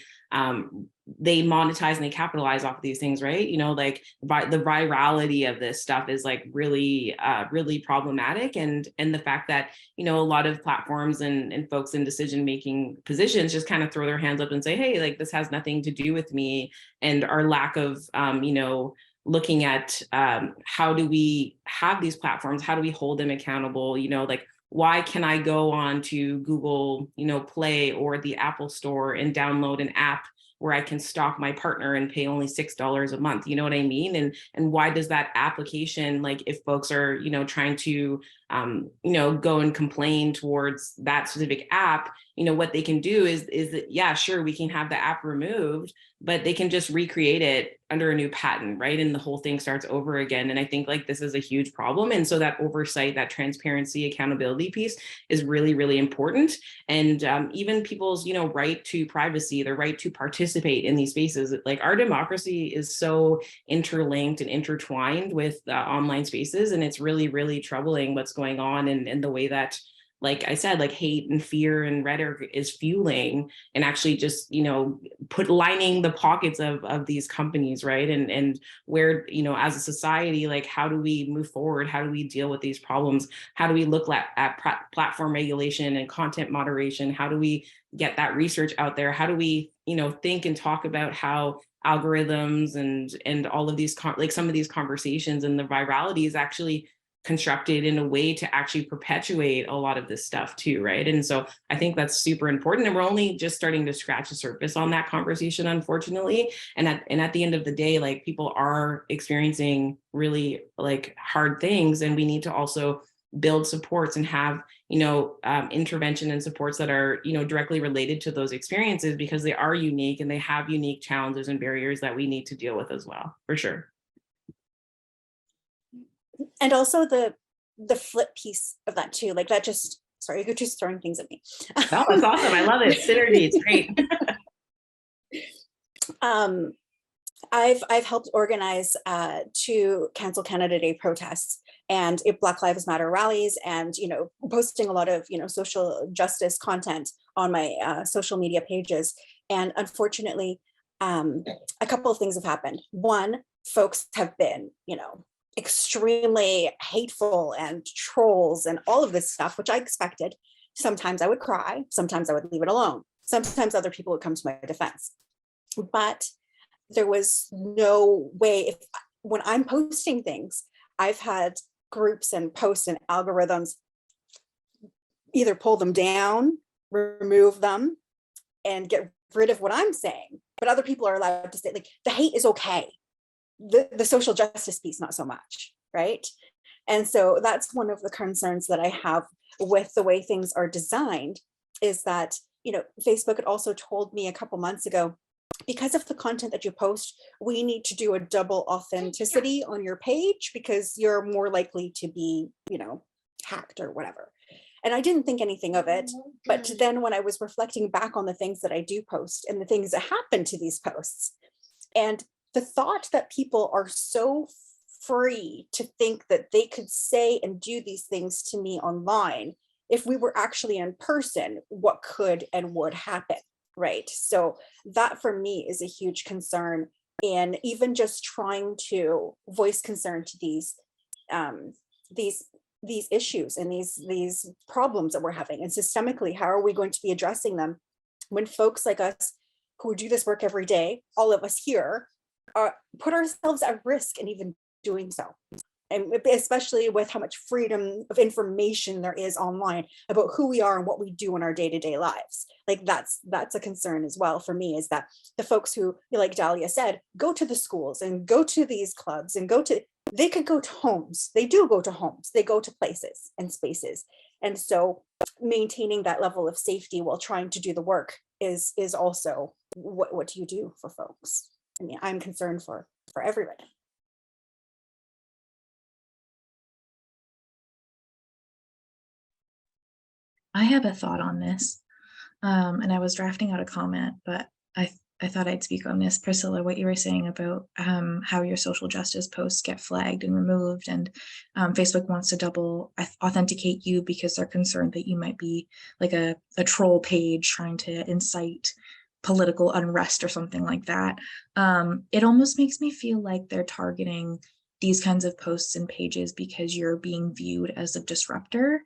they monetize and they capitalize off of these things, right? The virality of this stuff is really, really problematic. And the fact that, a lot of platforms and folks in decision-making positions just kind of throw their hands up and say, hey, this has nothing to do with me. And our lack of, looking at how do we have these platforms? How do we hold them accountable? Why can I go on to Google, Play or the Apple Store and download an app where I can stalk my partner and pay only $6 a month? You know what I mean? And why does that application, if folks are, trying to, go and complain towards that specific app, what they can do is that, yeah, sure, we can have the app removed, but they can just recreate it under a new patent, right? And the whole thing starts over again. And I think this is a huge problem. And so that oversight, that transparency, accountability piece is really, really important. And even people's, right to privacy, their right to participate in these spaces, our democracy is so interlinked and intertwined with online spaces. And it's really, really troubling what's going on and the way that, like I said, hate and fear and rhetoric is fueling and actually just, lining the pockets of these companies, right? And where, as a society, how do we move forward? How do we deal with these problems? How do we look at platform regulation and content moderation? How do we get that research out there? How do we, think and talk about how algorithms and all of these, some of these conversations and the virality is actually constructed in a way to actually perpetuate a lot of this stuff too, right? And so I think that's super important, and we're only just starting to scratch the surface on that conversation, unfortunately. And at the end of the day, people are experiencing really hard things, and we need to also build supports and have intervention and supports that are directly related to those experiences, because they are unique and they have unique challenges and barriers that we need to deal with as well, for sure. And also the flip piece of that too, that just, sorry, you're just throwing things at me. That was awesome. I love it. Synergy, it's great. I've helped organize 2 Cancel Canada Day protests and Black Lives Matter rallies, and posting a lot of social justice content on my social media pages. And unfortunately, a couple of things have happened. One, folks have been, extremely hateful and trolls and all of this stuff, which I expected. Sometimes I would cry, sometimes I would leave it alone. Sometimes other people would come to my defense. But there was no way, when I'm posting things, I've had groups and posts and algorithms either pull them down, remove them, and get rid of what I'm saying. But other people are allowed to say, like, the hate is okay. The social justice piece, not so much, right? And so that's one of the concerns that I have with the way things are designed, is that, Facebook had also told me a couple months ago, because of the content that you post, we need to do a double authenticity on your page because you're more likely to be, hacked or whatever. And I didn't think anything of it. But then when I was reflecting back on the things that I do post and the things that happen to these posts, and the thought that people are so free to think that they could say and do these things to me online, if we were actually in person, what could and would happen, right? So that for me is a huge concern. And even just trying to voice concern to these issues and these problems that we're having, and systemically, how are we going to be addressing them when folks like us who do this work every day, all of us here, put ourselves at risk in even doing so, and especially with how much freedom of information there is online about who we are and what we do in our day-to-day lives. Like that's a concern as well for me, is that the folks who, like Dahlia said, go to the schools and go to these clubs and they could go to homes. They do go to homes. They go to places and spaces. And so maintaining that level of safety while trying to do the work is also what do you do for folks? I mean, I'm concerned for everybody. I have a thought on this, and I was drafting out a comment, but I thought I'd speak on this. Priscilla, what you were saying about how your social justice posts get flagged and removed, and Facebook wants to double authenticate you because they're concerned that you might be like a troll page trying to incite political unrest or something like that. It almost makes me feel like they're targeting these kinds of posts and pages because you're being viewed as a disruptor.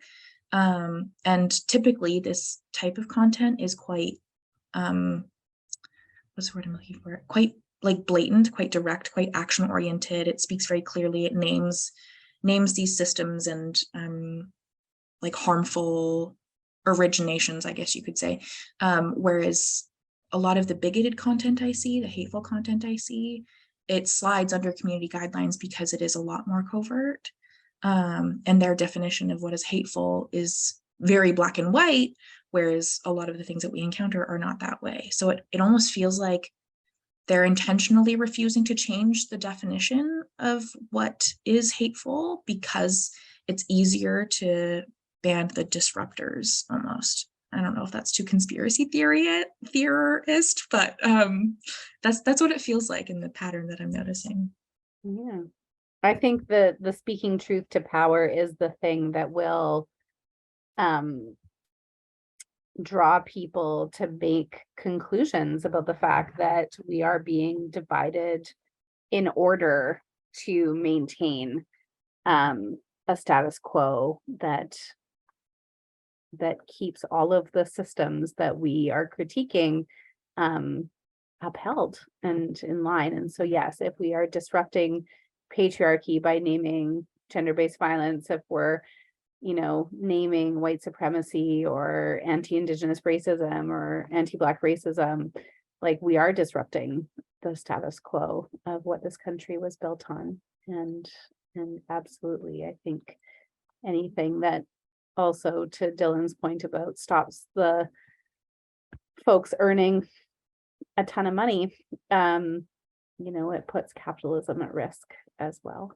And typically this type of content is quite, what's the word I'm looking for? Quite like blatant, quite direct, quite action oriented. It speaks very clearly. It names these systems and like harmful originations, I guess you could say. Whereas a lot of the bigoted content I see, the hateful content I see, it slides under community guidelines because it is a lot more covert. And their definition of what is hateful is very black and white, whereas a lot of the things that we encounter are not that way. So it almost feels like they're intentionally refusing to change the definition of what is hateful because it's easier to ban the disruptors almost. I don't know if that's too conspiracy theorist, but that's what it feels like in the pattern that I'm noticing. Yeah. I think the speaking truth to power is the thing that will draw people to make conclusions about the fact that we are being divided in order to maintain a status quo that keeps all of the systems that we are critiquing upheld and in line. And so yes, if we are disrupting patriarchy by naming gender-based violence, if we're naming white supremacy or anti-Indigenous racism or anti-Black racism, like we are disrupting the status quo of what this country was built on. And absolutely, I think anything that also, to Dillon's point about, stops the folks earning a ton of money, it puts capitalism at risk as well.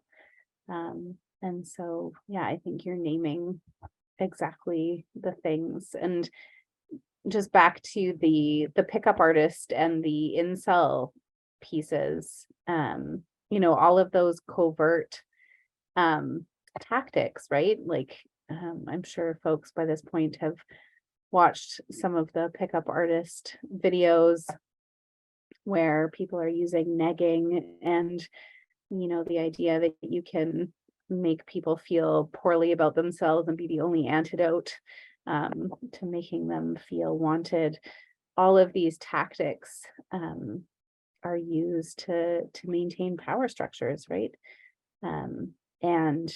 And so, yeah, I think you're naming exactly the things. And just back to the pickup artist and the incel pieces, all of those covert tactics, right? Like, I'm sure folks by this point have watched some of the pickup artist videos where people are using negging and, you know, the idea that you can make people feel poorly about themselves and be the only antidote to making them feel wanted. All of these tactics are used to maintain power structures, right? And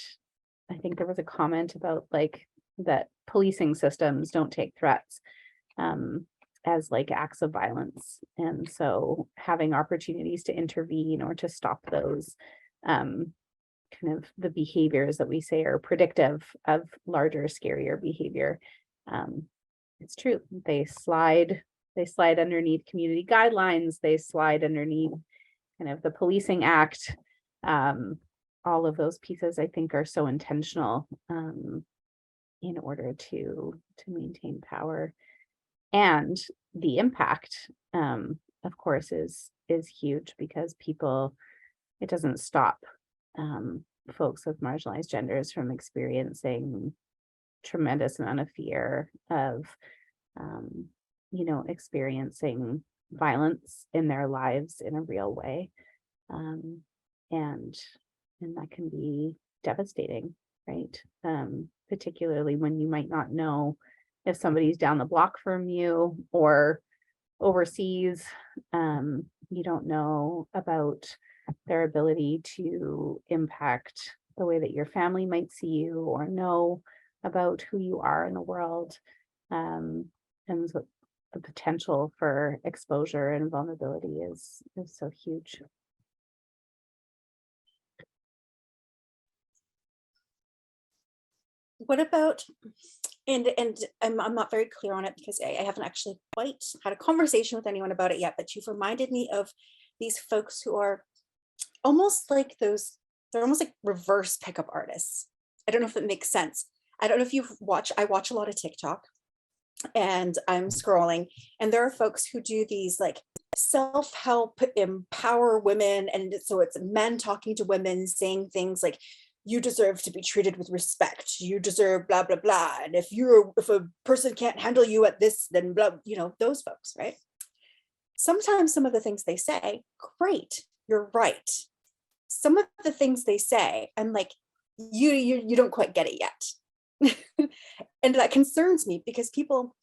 I think there was a comment about like that policing systems don't take threats as like acts of violence. And so having opportunities to intervene or to stop those kind of the behaviors that we say are predictive of larger, scarier behavior. It's true. They slide underneath community guidelines. They slide underneath kind of the Policing Act. All of those pieces, I think, are so intentional in order to maintain power. And the impact, of course, is huge because it doesn't stop folks with marginalized genders from experiencing tremendous amount of fear of, you know, experiencing violence in their lives in a real way. And that can be devastating, right? Particularly when you might not know if somebody's down the block from you or overseas. You don't know about their ability to impact the way that your family might see you or know about who you are in the world. And so the potential for exposure and vulnerability is so huge. What about, and I'm not very clear on it because I haven't actually quite had a conversation with anyone about it yet, but you've reminded me of these folks who are almost like they're almost like reverse pickup artists. I don't know if it makes sense. I don't know if I watch a lot of TikTok and I'm scrolling and there are folks who do these like self-help, empower women. And so it's men talking to women saying things like, you deserve to be treated with respect. You deserve blah, blah, blah. And if a person can't handle you at this, then blah, you know, those folks, right? Sometimes some of the things they say, great, you're right. Some of the things they say, I'm like, you don't quite get it yet. And that concerns me because people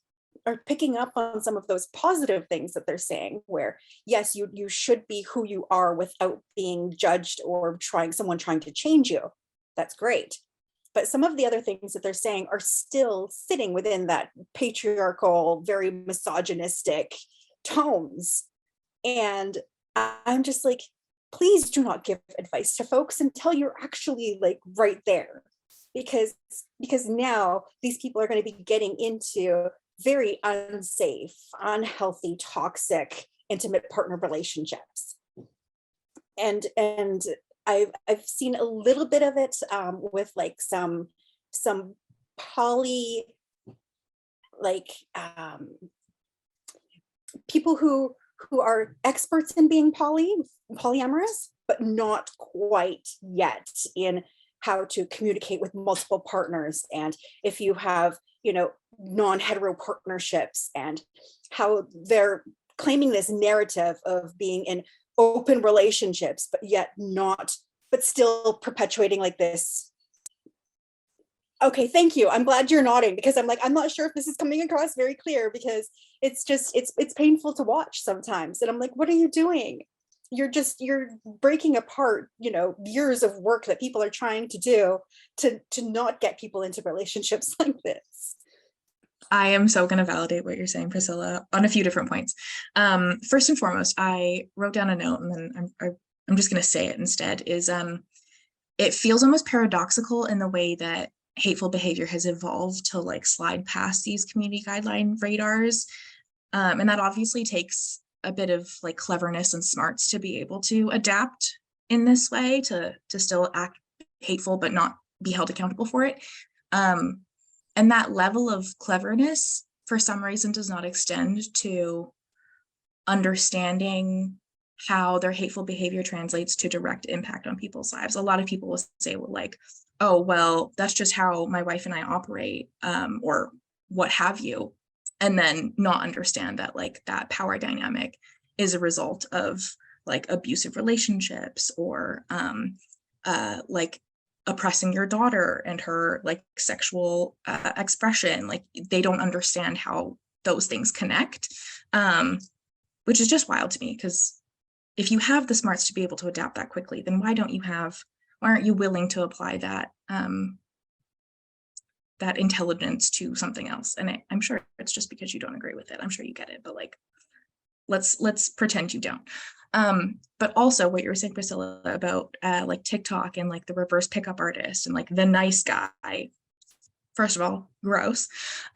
are picking up on some of those positive things that they're saying where, yes, you should be who you are without being judged or someone trying to change you. That's great. But some of the other things that they're saying are still sitting within that patriarchal, very misogynistic tones. And I'm just like, please do not give advice to folks until you're actually like right there. Because now these people are going to be getting into very unsafe, unhealthy, toxic, intimate partner relationships. And I've seen a little bit of it with like some poly, like people who are experts in being polyamorous, but not quite yet in how to communicate with multiple partners. And if you have, you know, non-hetero partnerships and how they're claiming this narrative of being in open relationships, but still perpetuating like this. Okay, thank you. I'm glad you're nodding because I'm like, I'm not sure if this is coming across very clear because it's painful to watch sometimes. And I'm like, what are you doing? You're breaking apart, you know, years of work that people are trying to do to not get people into relationships like this. I am so going to validate what you're saying, Priscilla, on a few different points. First and foremost, I wrote down a note and then I'm just going to say it instead, is it feels almost paradoxical in the way that hateful behavior has evolved to like slide past these community guideline radars. And that obviously takes a bit of like cleverness and smarts to be able to adapt in this way to still act hateful, but not be held accountable for it. And that level of cleverness, for some reason, does not extend to understanding how their hateful behavior translates to direct impact on people's lives. A lot of people will say, well, like, oh, well, that's just how my wife and I operate, or what have you, and then not understand that like that power dynamic is a result of like abusive relationships or like oppressing your daughter and her like sexual expression. Like they don't understand how those things connect, which is just wild to me, because if you have the smarts to be able to adapt that quickly, then why aren't you willing to apply that that intelligence to something else? And I'm sure it's just because you don't agree with it. I'm sure you get it, but like, let's pretend you don't. But also what you were saying, Priscilla, about like TikTok and like the reverse pickup artist and like the nice guy. First of all, gross.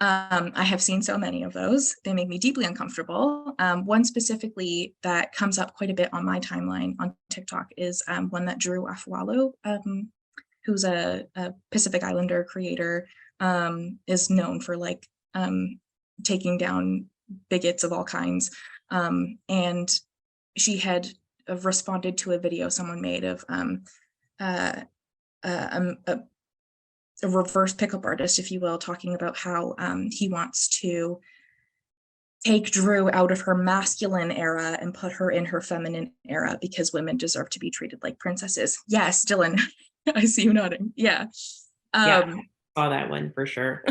I have seen so many of those. They make me deeply uncomfortable. One specifically that comes up quite a bit on my timeline on TikTok is one that Drew Afwalo, who's a Pacific Islander creator, is known for like taking down bigots of all kinds. And she had responded to a video someone made of a reverse pickup artist, if you will, talking about how he wants to take Drew out of her masculine era and put her in her feminine era because women deserve to be treated like princesses. Yes, Dillon, I see you nodding. Yeah. Yeah, I saw that one for sure.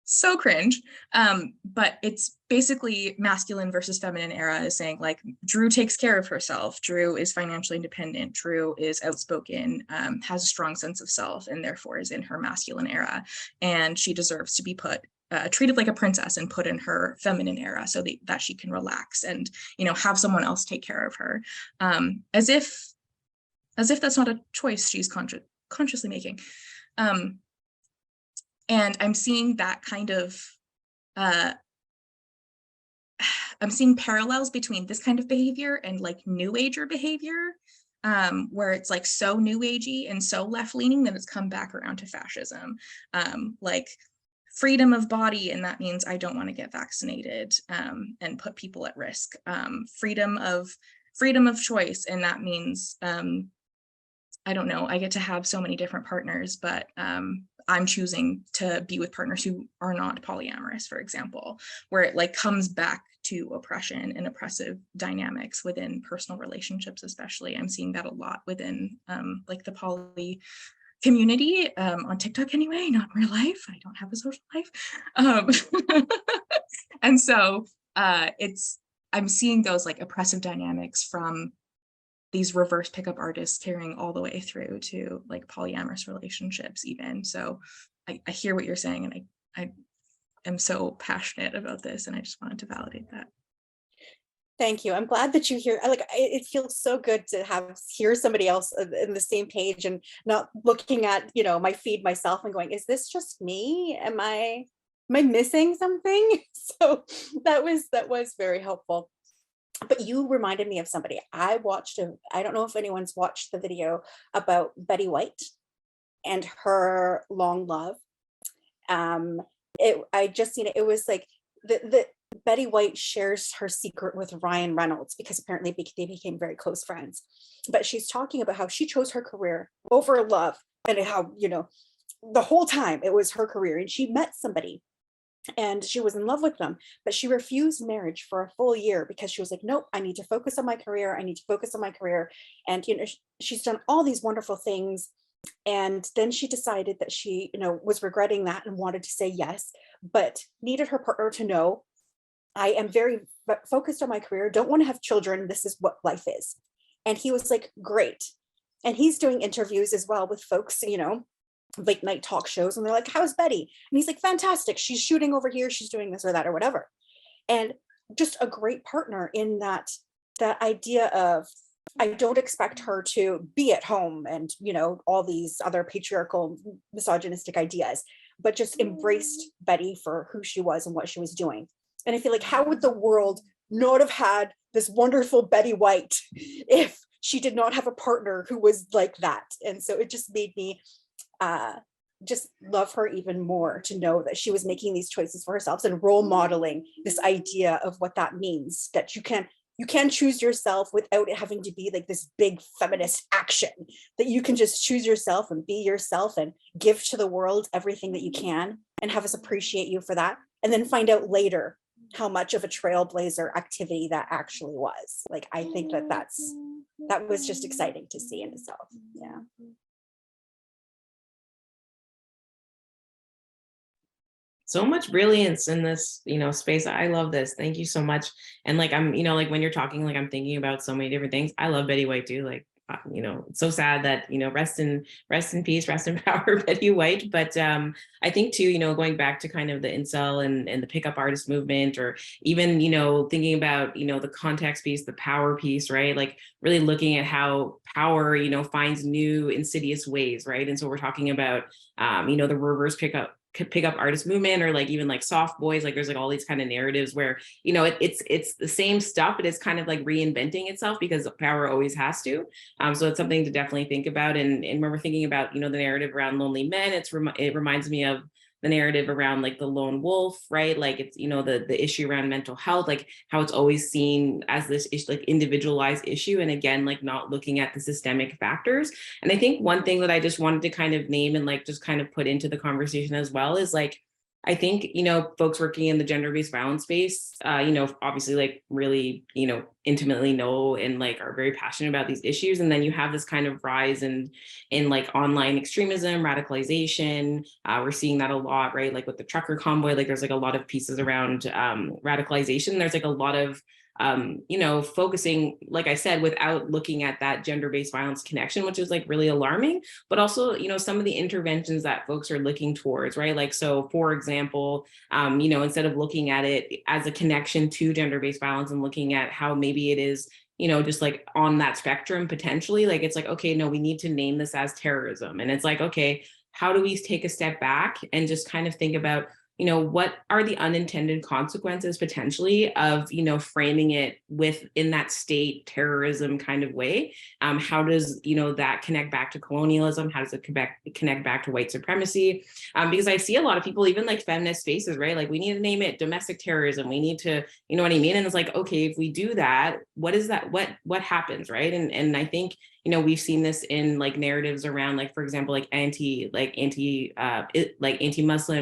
So cringe. But it's basically masculine versus feminine era is saying like Drew takes care of herself. Drew is financially independent. Drew is outspoken, has a strong sense of self, and therefore is in her masculine era. And she deserves to be treated like a princess and put in her feminine era so that she can relax and, have someone else take care of her. As if that's not a choice she's consciously making. And I'm seeing that kind of, I'm seeing parallels between this kind of behavior and like New Ager behavior, where it's like so New Agey and so left-leaning that it's come back around to fascism. Like freedom of body, and that means I don't want to get vaccinated and put people at risk. Freedom of choice, and that means, I don't know, I get to have so many different partners, but I'm choosing to be with partners who are not polyamorous, for example, where it like comes back to oppression and oppressive dynamics within personal relationships, especially. I'm seeing that a lot within like the poly community on TikTok anyway, not in real life. I don't have a social life. And so I'm seeing those like oppressive dynamics from these reverse pickup artists carrying all the way through to like polyamorous relationships even. So I hear what you're saying, and I am so passionate about this, and I just wanted to validate that. Thank you. I'm glad that you hear, like, it feels so good to hear somebody else in the same page and not looking at, my feed myself and going, is this just me? Am I missing something? So that was very helpful. But you reminded me of somebody. I don't know if anyone's watched the video about Betty White and her long love. I just seen it. It was like the Betty White shares her secret with Ryan Reynolds because apparently they became very close friends. But she's talking about how she chose her career over love, and how, the whole time it was her career, and she met somebody and she was in love with them, but she refused marriage for a full year because she was like, nope, I need to focus on my career. I need to focus on my career. And, she's done all these wonderful things. And then she decided that she, was regretting that and wanted to say yes, but needed her partner to know, I am very focused on my career, don't want to have children. This is what life is. And he was like, great. And he's doing interviews as well with folks, late night talk shows, and they're like, how's Betty? And he's like, fantastic, she's shooting over here, she's doing this or that or whatever. And just a great partner in that idea of, I don't expect her to be at home and all these other patriarchal misogynistic ideas, but just embraced Betty for who she was and what she was doing. And I feel like, how would the world not have had this wonderful Betty White if she did not have a partner who was like that? And so it just made me just love her even more, to know that she was making these choices for herself and role modeling this idea of what that means, that you can choose yourself without it having to be like this big feminist action, that you can just choose yourself and be yourself and give to the world everything that you can, and have us appreciate you for that, and then find out later how much of a trailblazer activity that actually was. Like, I think that that was just exciting to see in itself. Yeah. So much brilliance in this, space. I love this. Thank you so much. And like, I'm, like when you're talking, like I'm thinking about so many different things. I love Betty White too. Like, it's so sad that, rest in peace, rest in power, Betty White. But I think too, going back to kind of the incel and the pickup artist movement, or even, thinking about, the context piece, the power piece, right? Like really looking at how power, finds new insidious ways, right? And so we're talking about, the reverse pickup artist movement, or like even like soft boys, like there's like all these kind of narratives where it's the same stuff, but it's kind of like reinventing itself because power always has to. So it's something to definitely think about. And when we're thinking about the narrative around lonely men, it reminds me of the narrative around like the lone wolf, right? Like it's the issue around mental health, like how it's always seen as this like individualized issue, and again, like not looking at the systemic factors. And I think one thing that I just wanted to kind of name and like just kind of put into the conversation as well is like, I think, folks working in the gender-based violence space, obviously like really, intimately know and like are very passionate about these issues. And then you have this kind of rise in like online extremism, radicalization. We're seeing that a lot, right? Like with the trucker convoy, like there's like a lot of pieces around radicalization. There's like a lot of focusing, like I said, without looking at that gender-based violence connection, which is like really alarming, but also, some of the interventions that folks are looking towards, right? Like, so for example, instead of looking at it as a connection to gender-based violence and looking at how maybe it is, just like on that spectrum, potentially, like, it's like, okay, no, we need to name this as terrorism. And it's like, okay, how do we take a step back and just kind of think about, what are the unintended consequences potentially of, framing it within that state terrorism kind of way? How does, that connect back to colonialism? How does it connect back to white supremacy? Because I see a lot of people, even like feminist spaces, right? Like we need to name it domestic terrorism. We need to, you know what I mean? And it's like, okay, if we do that, what is that? What happens, right? And I think, we've seen this in like narratives around, like, for example, like anti-Muslim,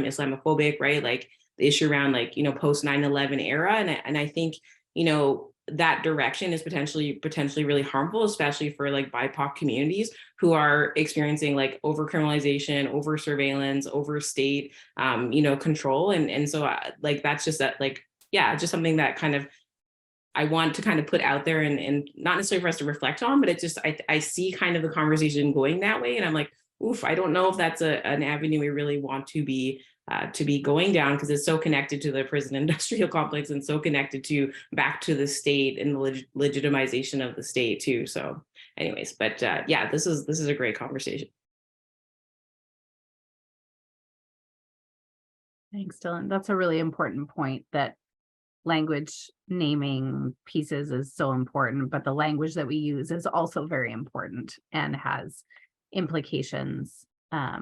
Islamophobic, right? Like the issue around like, post 9/11 era. And I think, that direction is potentially really harmful, especially for like BIPOC communities who are experiencing like over criminalization, over surveillance, over state, control. And so like, that's just that, like, yeah, just something that kind of I want to kind of put out there and not necessarily for us to reflect on, but it's just, I see kind of the conversation going that way. And I'm like, oof, I don't know if that's an avenue we really want to be going down, because it's so connected to the prison industrial complex and so connected to back to the state and the legitimization of the state too. So anyways, but yeah, this is a great conversation. Thanks, Dillon. That's a really important point, that language naming pieces is so important, but the language that we use is also very important and has implications. I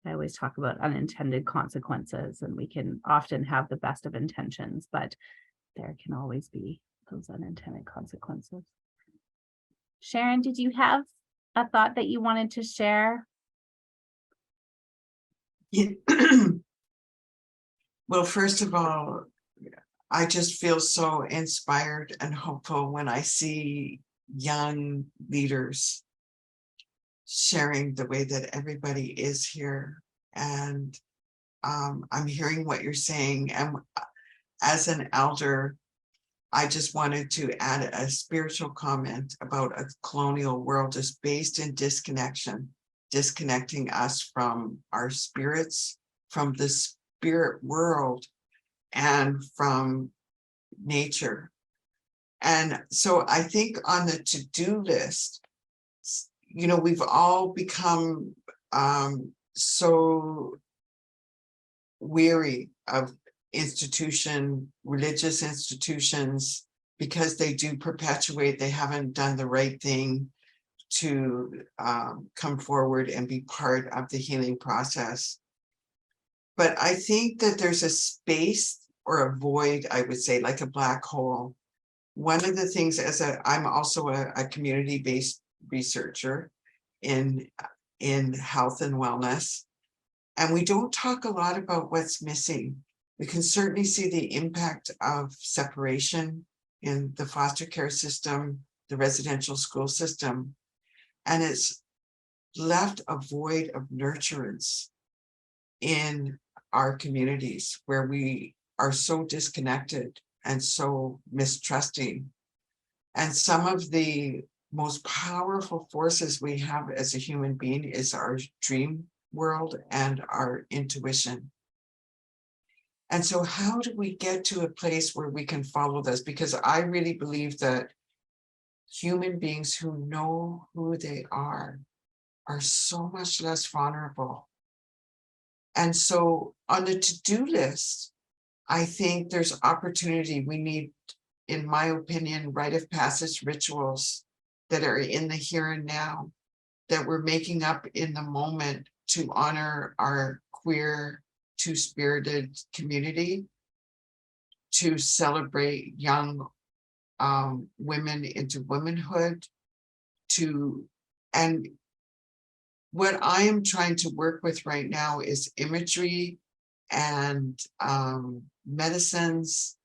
always talk about unintended consequences, and we can often have the best of intentions, but there can always be those unintended consequences. Sharon, did you have a thought that you wanted to share? Yeah. Well, first of all, I just feel so inspired and hopeful when I see young leaders sharing the way that everybody is here. And I'm hearing what you're saying. And as an elder, I just wanted to add a spiritual comment about a colonial world is based in disconnection, disconnecting us from our spirits, from the spirit world, and from nature. And so I think on the to-do list, we've all become so weary of religious institutions, because they do perpetuate, they haven't done the right thing to come forward and be part of the healing process. But I think that there's a space or a void, I would say, like a black hole. One of the things, I'm also a community-based researcher in health and wellness, and we don't talk a lot about what's missing. We can certainly see the impact of separation in the foster care system, the residential school system, and it's left a void of nurturance in our communities where we are so disconnected and so mistrusting. And some of the most powerful forces we have as a human being is our dream world and our intuition. And so how do we get to a place where we can follow this? Because I really believe that human beings who know who they are so much less vulnerable. And so on the to-do list, I think there's opportunity. We need, in my opinion, rite of passage rituals that are in the here and now, that we're making up in the moment to honor our queer, two-spirited community, to celebrate young women into womanhood, and what I am trying to work with right now is imagery and medicines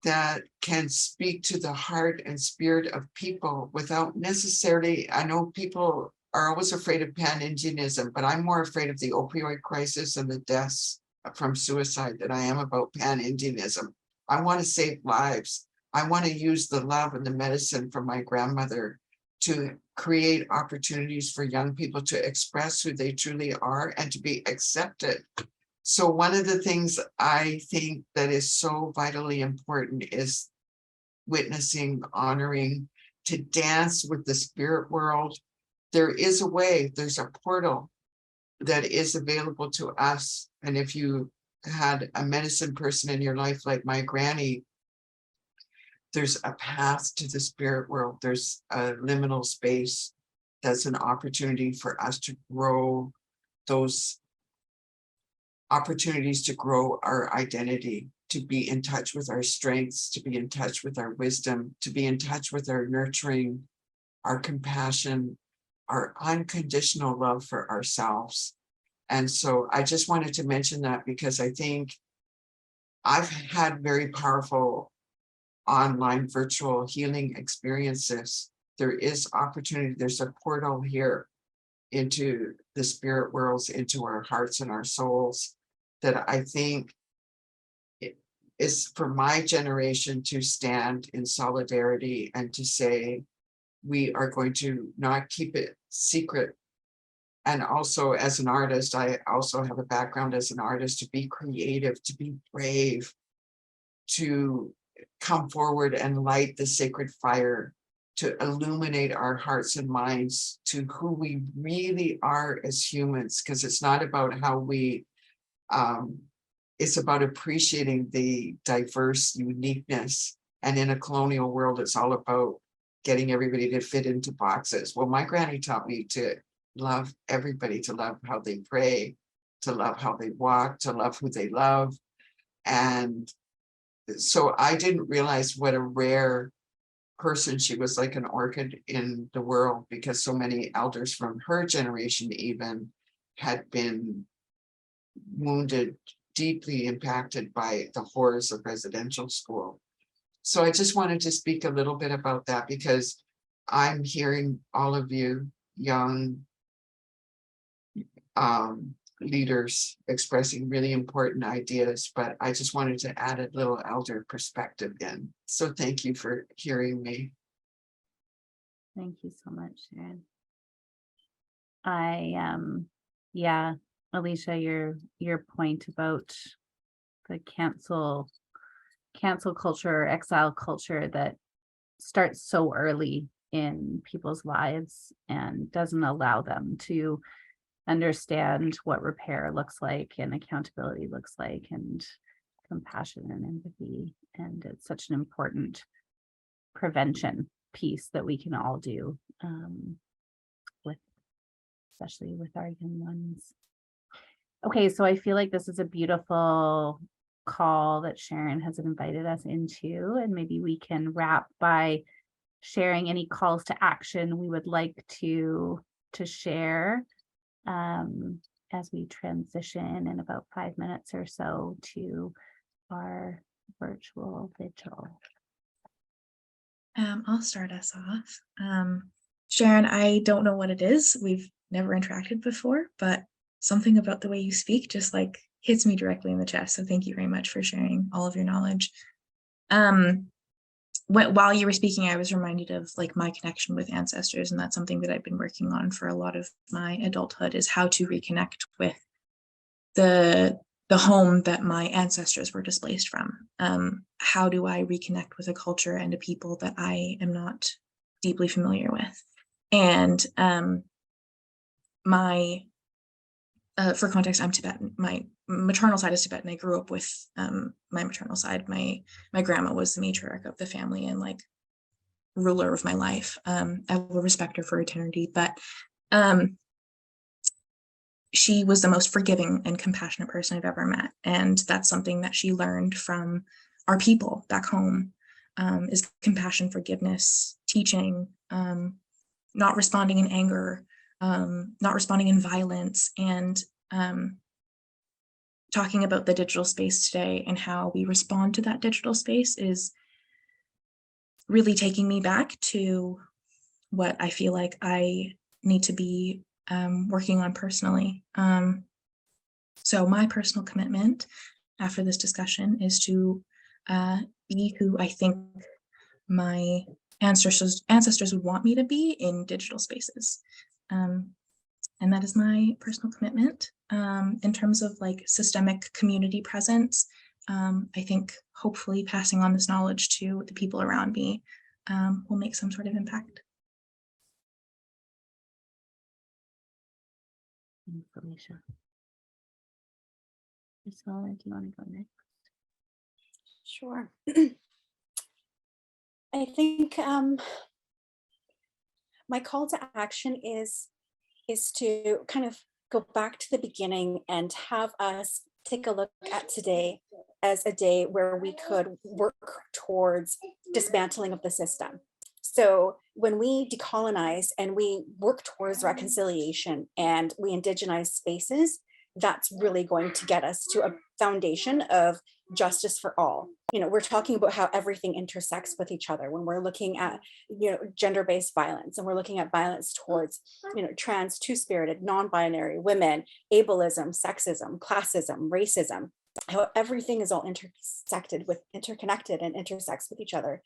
that can speak to the heart and spirit of people without necessarily, I know people are always afraid of pan-Indianism, but I'm more afraid of the opioid crisis and the deaths from suicide than I am about pan-Indianism. I want to save lives. I want to use the love and the medicine from my grandmother to create opportunities for young people to express who they truly are and to be accepted. So one of the things I think that is so vitally important is witnessing, honoring, to dance with the spirit world. There is a way, there's a portal that is available to us. And if you had a medicine person in your life like my granny, there's a path to the spirit world. There's a liminal space that's an opportunity for us to grow those opportunities, to grow our identity, to be in touch with our strengths, to be in touch with our wisdom, to be in touch with our nurturing, our compassion, our unconditional love for ourselves. And so I just wanted to mention that because I think I've had very powerful online virtual healing experiences. There is opportunity, there's a portal here into the spirit worlds, into our hearts and our souls, that I think it is for my generation to stand in solidarity and to say, we are going to not keep it secret. And also as an artist, I also have a background as an artist, to be creative, to be brave, to come forward and light the sacred fire, to illuminate our hearts and minds to who we really are as humans, because it's not about how we, it's about appreciating the diverse uniqueness. And in a colonial world, it's all about getting everybody to fit into boxes. Well, my granny taught me to love everybody, to love how they pray, to love how they walk, to love who they love. And so I didn't realize what a rare person she was, like an orchid in the world, because so many elders from her generation even had been wounded, deeply impacted by the horrors of residential school. So I just wanted to speak a little bit about that, because I'm hearing all of you young leaders expressing really important ideas, but I just wanted to add a little elder perspective in. So thank you for hearing me. Thank you so much, Sharon. Yeah, Alicia, your point about the cancel culture, exile culture that starts so early in people's lives and doesn't allow them to understand what repair looks like and accountability looks like and compassion and empathy. And it's such an important prevention piece that we can all do, especially with our young ones. Okay, so I feel like this is a beautiful call that Sharon has invited us into, and maybe we can wrap by sharing any calls to action we would like to share as we transition in about 5 minutes or so to our virtual vigil? I'll start us off. Sharon, I don't know what it is. We've never interacted before, but something about the way you speak just like hits me directly in the chest. So thank you very much for sharing all of your knowledge. While you were speaking, I was reminded of like my connection with ancestors, and that's something that I've been working on for a lot of my adulthood, is how to reconnect with the home that my ancestors were displaced from. How do I reconnect with a culture and a people that I am not deeply familiar with? And for context, I'm Tibetan. My maternal side is Tibetan. I grew up with my maternal side. My grandma was the matriarch of the family and like ruler of my life. I will respect her for eternity, but she was the most forgiving and compassionate person I've ever met. And that's something that she learned from our people back home, is compassion, forgiveness, teaching, not responding in anger, not responding in violence, and talking about the digital space today and how we respond to that digital space is really taking me back to what I feel like I need to be working on personally. So my personal commitment after this discussion is to be who I think my ancestors would want me to be in digital spaces. And that is my personal commitment. In terms of like systemic community presence, I think hopefully passing on this knowledge to the people around me will make some sort of impact. Felicia. Sonia, do you want to go next? Sure. I think my call to action is to kind of go back to the beginning and have us take a look at today as a day where we could work towards dismantling of the system. So when we decolonize and we work towards reconciliation and we indigenize spaces, that's really going to get us to a foundation of justice for all. You know, we're talking about how everything intersects with each other when we're looking at, you know, gender-based violence, and we're looking at violence towards, you know, trans, two-spirited, non-binary women, ableism, sexism, classism, racism, how everything is all interconnected and intersects with each other.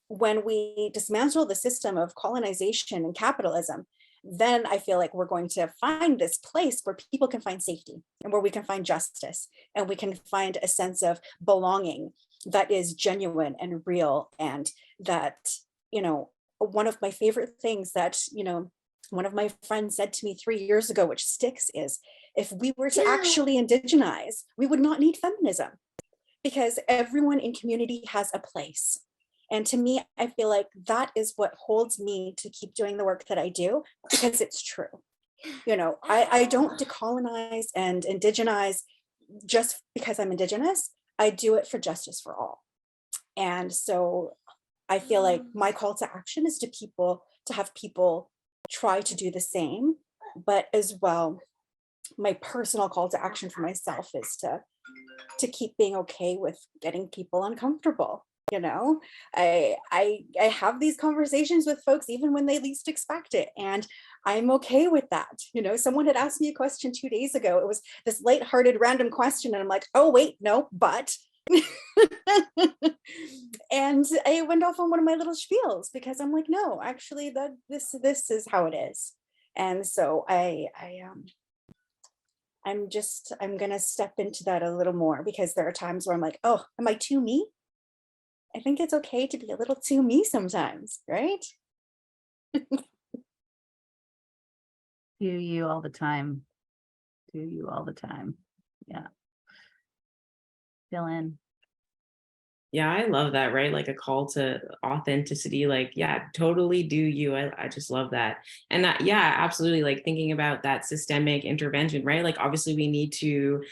When we dismantle the system of colonization and capitalism, then I feel like we're going to find this place where people can find safety and where we can find justice and we can find a sense of belonging that is genuine and real. And that, you know, one of my favorite things that, you know, one of my friends said to me 3 years ago, which sticks, is if we were to actually indigenize, we would not need feminism, because everyone in community has a place. And to me, I feel like that is what holds me to keep doing the work that I do, because it's true. You know, I don't decolonize and indigenize just because I'm Indigenous. I do it for justice for all. And so I feel like my call to action is to have people try to do the same, but as well, my personal call to action for myself is to keep being okay with getting people uncomfortable. You know, I have these conversations with folks even when they least expect it, and I'm okay with that. You know, someone had asked me a question 2 days ago. It was this lighthearted random question, and I'm like, oh wait, no, but and I went off on one of my little spiels because I'm like, no, actually, that this is how it is. And so I'm gonna step into that a little more, because there are times where I'm like, oh, am I too me? I think it's okay to be a little too me sometimes, right? Do you all the time. Do you all the time. Yeah. Dillon. Yeah, I love that, right? Like a call to authenticity, like, yeah, totally do you. I just love that. And that, yeah, absolutely. Like thinking about that systemic intervention, right? Like obviously we need to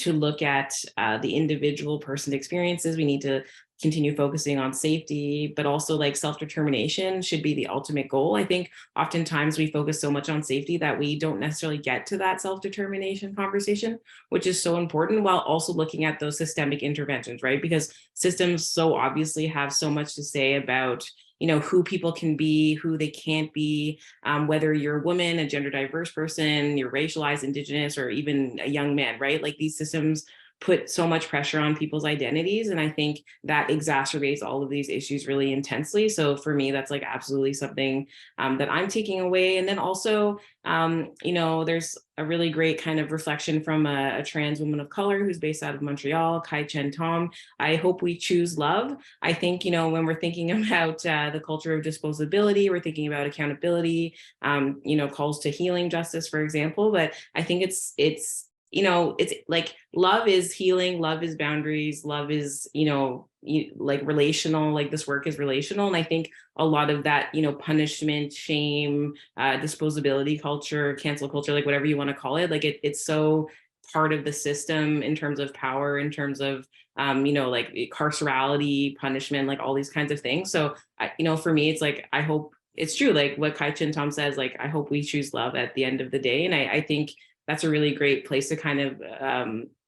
look at the individual person's experiences. We need to continue focusing on safety, but also like self-determination should be the ultimate goal. I think oftentimes we focus so much on safety that we don't necessarily get to that self-determination conversation, which is so important, while also looking at those systemic interventions, right? Because systems so obviously have so much to say about, you know, who people can be, who they can't be, whether you're a woman, a gender diverse person, you're racialized, indigenous, or even a young man, right? Like these systems put so much pressure on people's identities. And I think that exacerbates all of these issues really intensely. So for me, that's like absolutely something that I'm taking away. And then also, you know, there's a really great kind of reflection from a trans woman of color who's based out of Montreal, Kai Chen Tom. I hope we choose love. I think, you know, when we're thinking about the culture of disposability, we're thinking about accountability, you know, calls to healing justice, for example. But I think it's you know, it's like love is healing, love is boundaries, love is, you know, like relational, like this work is relational. And I think a lot of that, you know, punishment, shame, disposability culture, cancel culture, like whatever you want to call it, like it's so part of the system in terms of power, in terms of, you know, like carcerality, punishment, like all these kinds of things. So, you know, for me, it's like, I hope it's true, like what Kai Chen Tom says, like, I hope we choose love at the end of the day. And I think that's a really great place to kind of,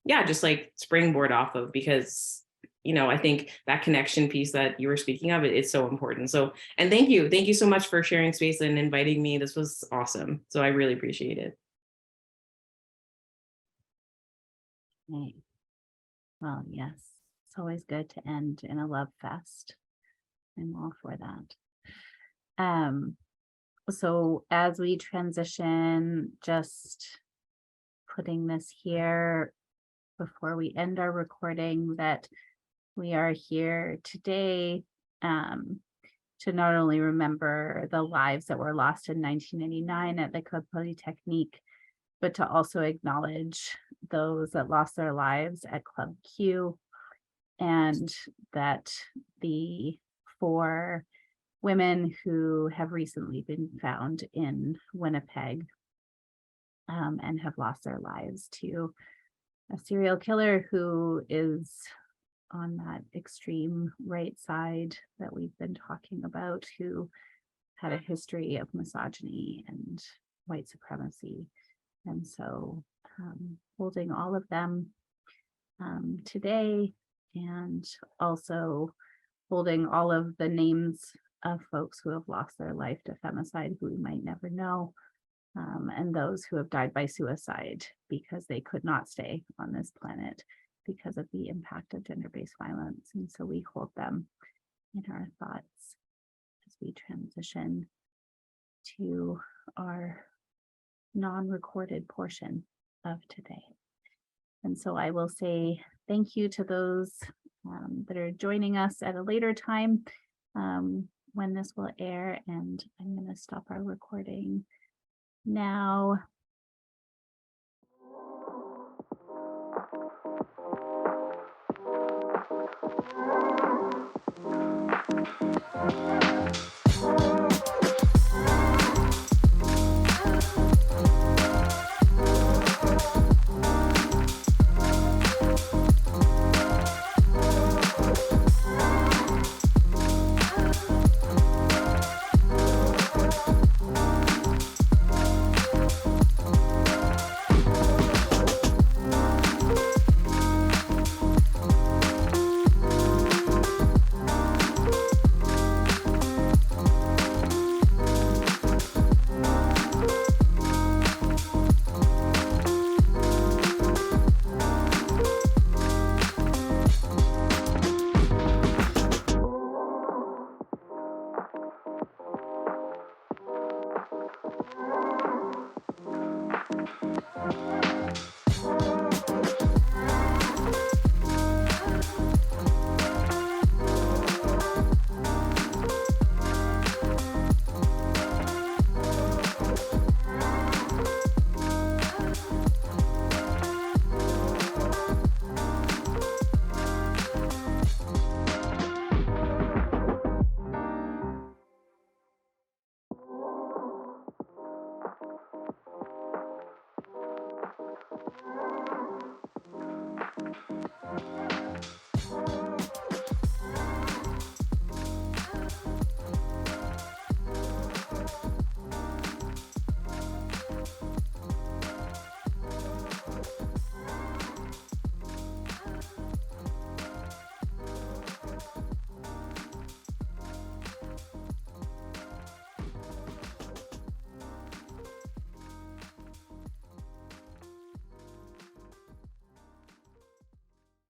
yeah, just like springboard off of, because, you know, I think that connection piece that you were speaking of, it's so important. So, and thank you so much for sharing space and inviting me. This was awesome. So I really appreciate it. Okay. Well, yes, it's always good to end in a love fest. I'm all for that. So as we transition, just putting this here before we end our recording, that we are here today to not only remember the lives that were lost in 1989 at Leclair Polytechnique, but to also acknowledge those that lost their lives at Club Q, and that the 4 women who have recently been found in Winnipeg and have lost their lives to a serial killer who is on that extreme right side that we've been talking about, who had a history of misogyny and white supremacy. And so holding all of them today, and also holding all of the names of folks who have lost their life to femicide who we might never know, and those who have died by suicide because they could not stay on this planet because of the impact of gender-based violence. And so we hold them in our thoughts as we transition to our non-recorded portion of today. And so I will say thank you to those that are joining us at a later time when this will air, and I'm going to stop our recording now.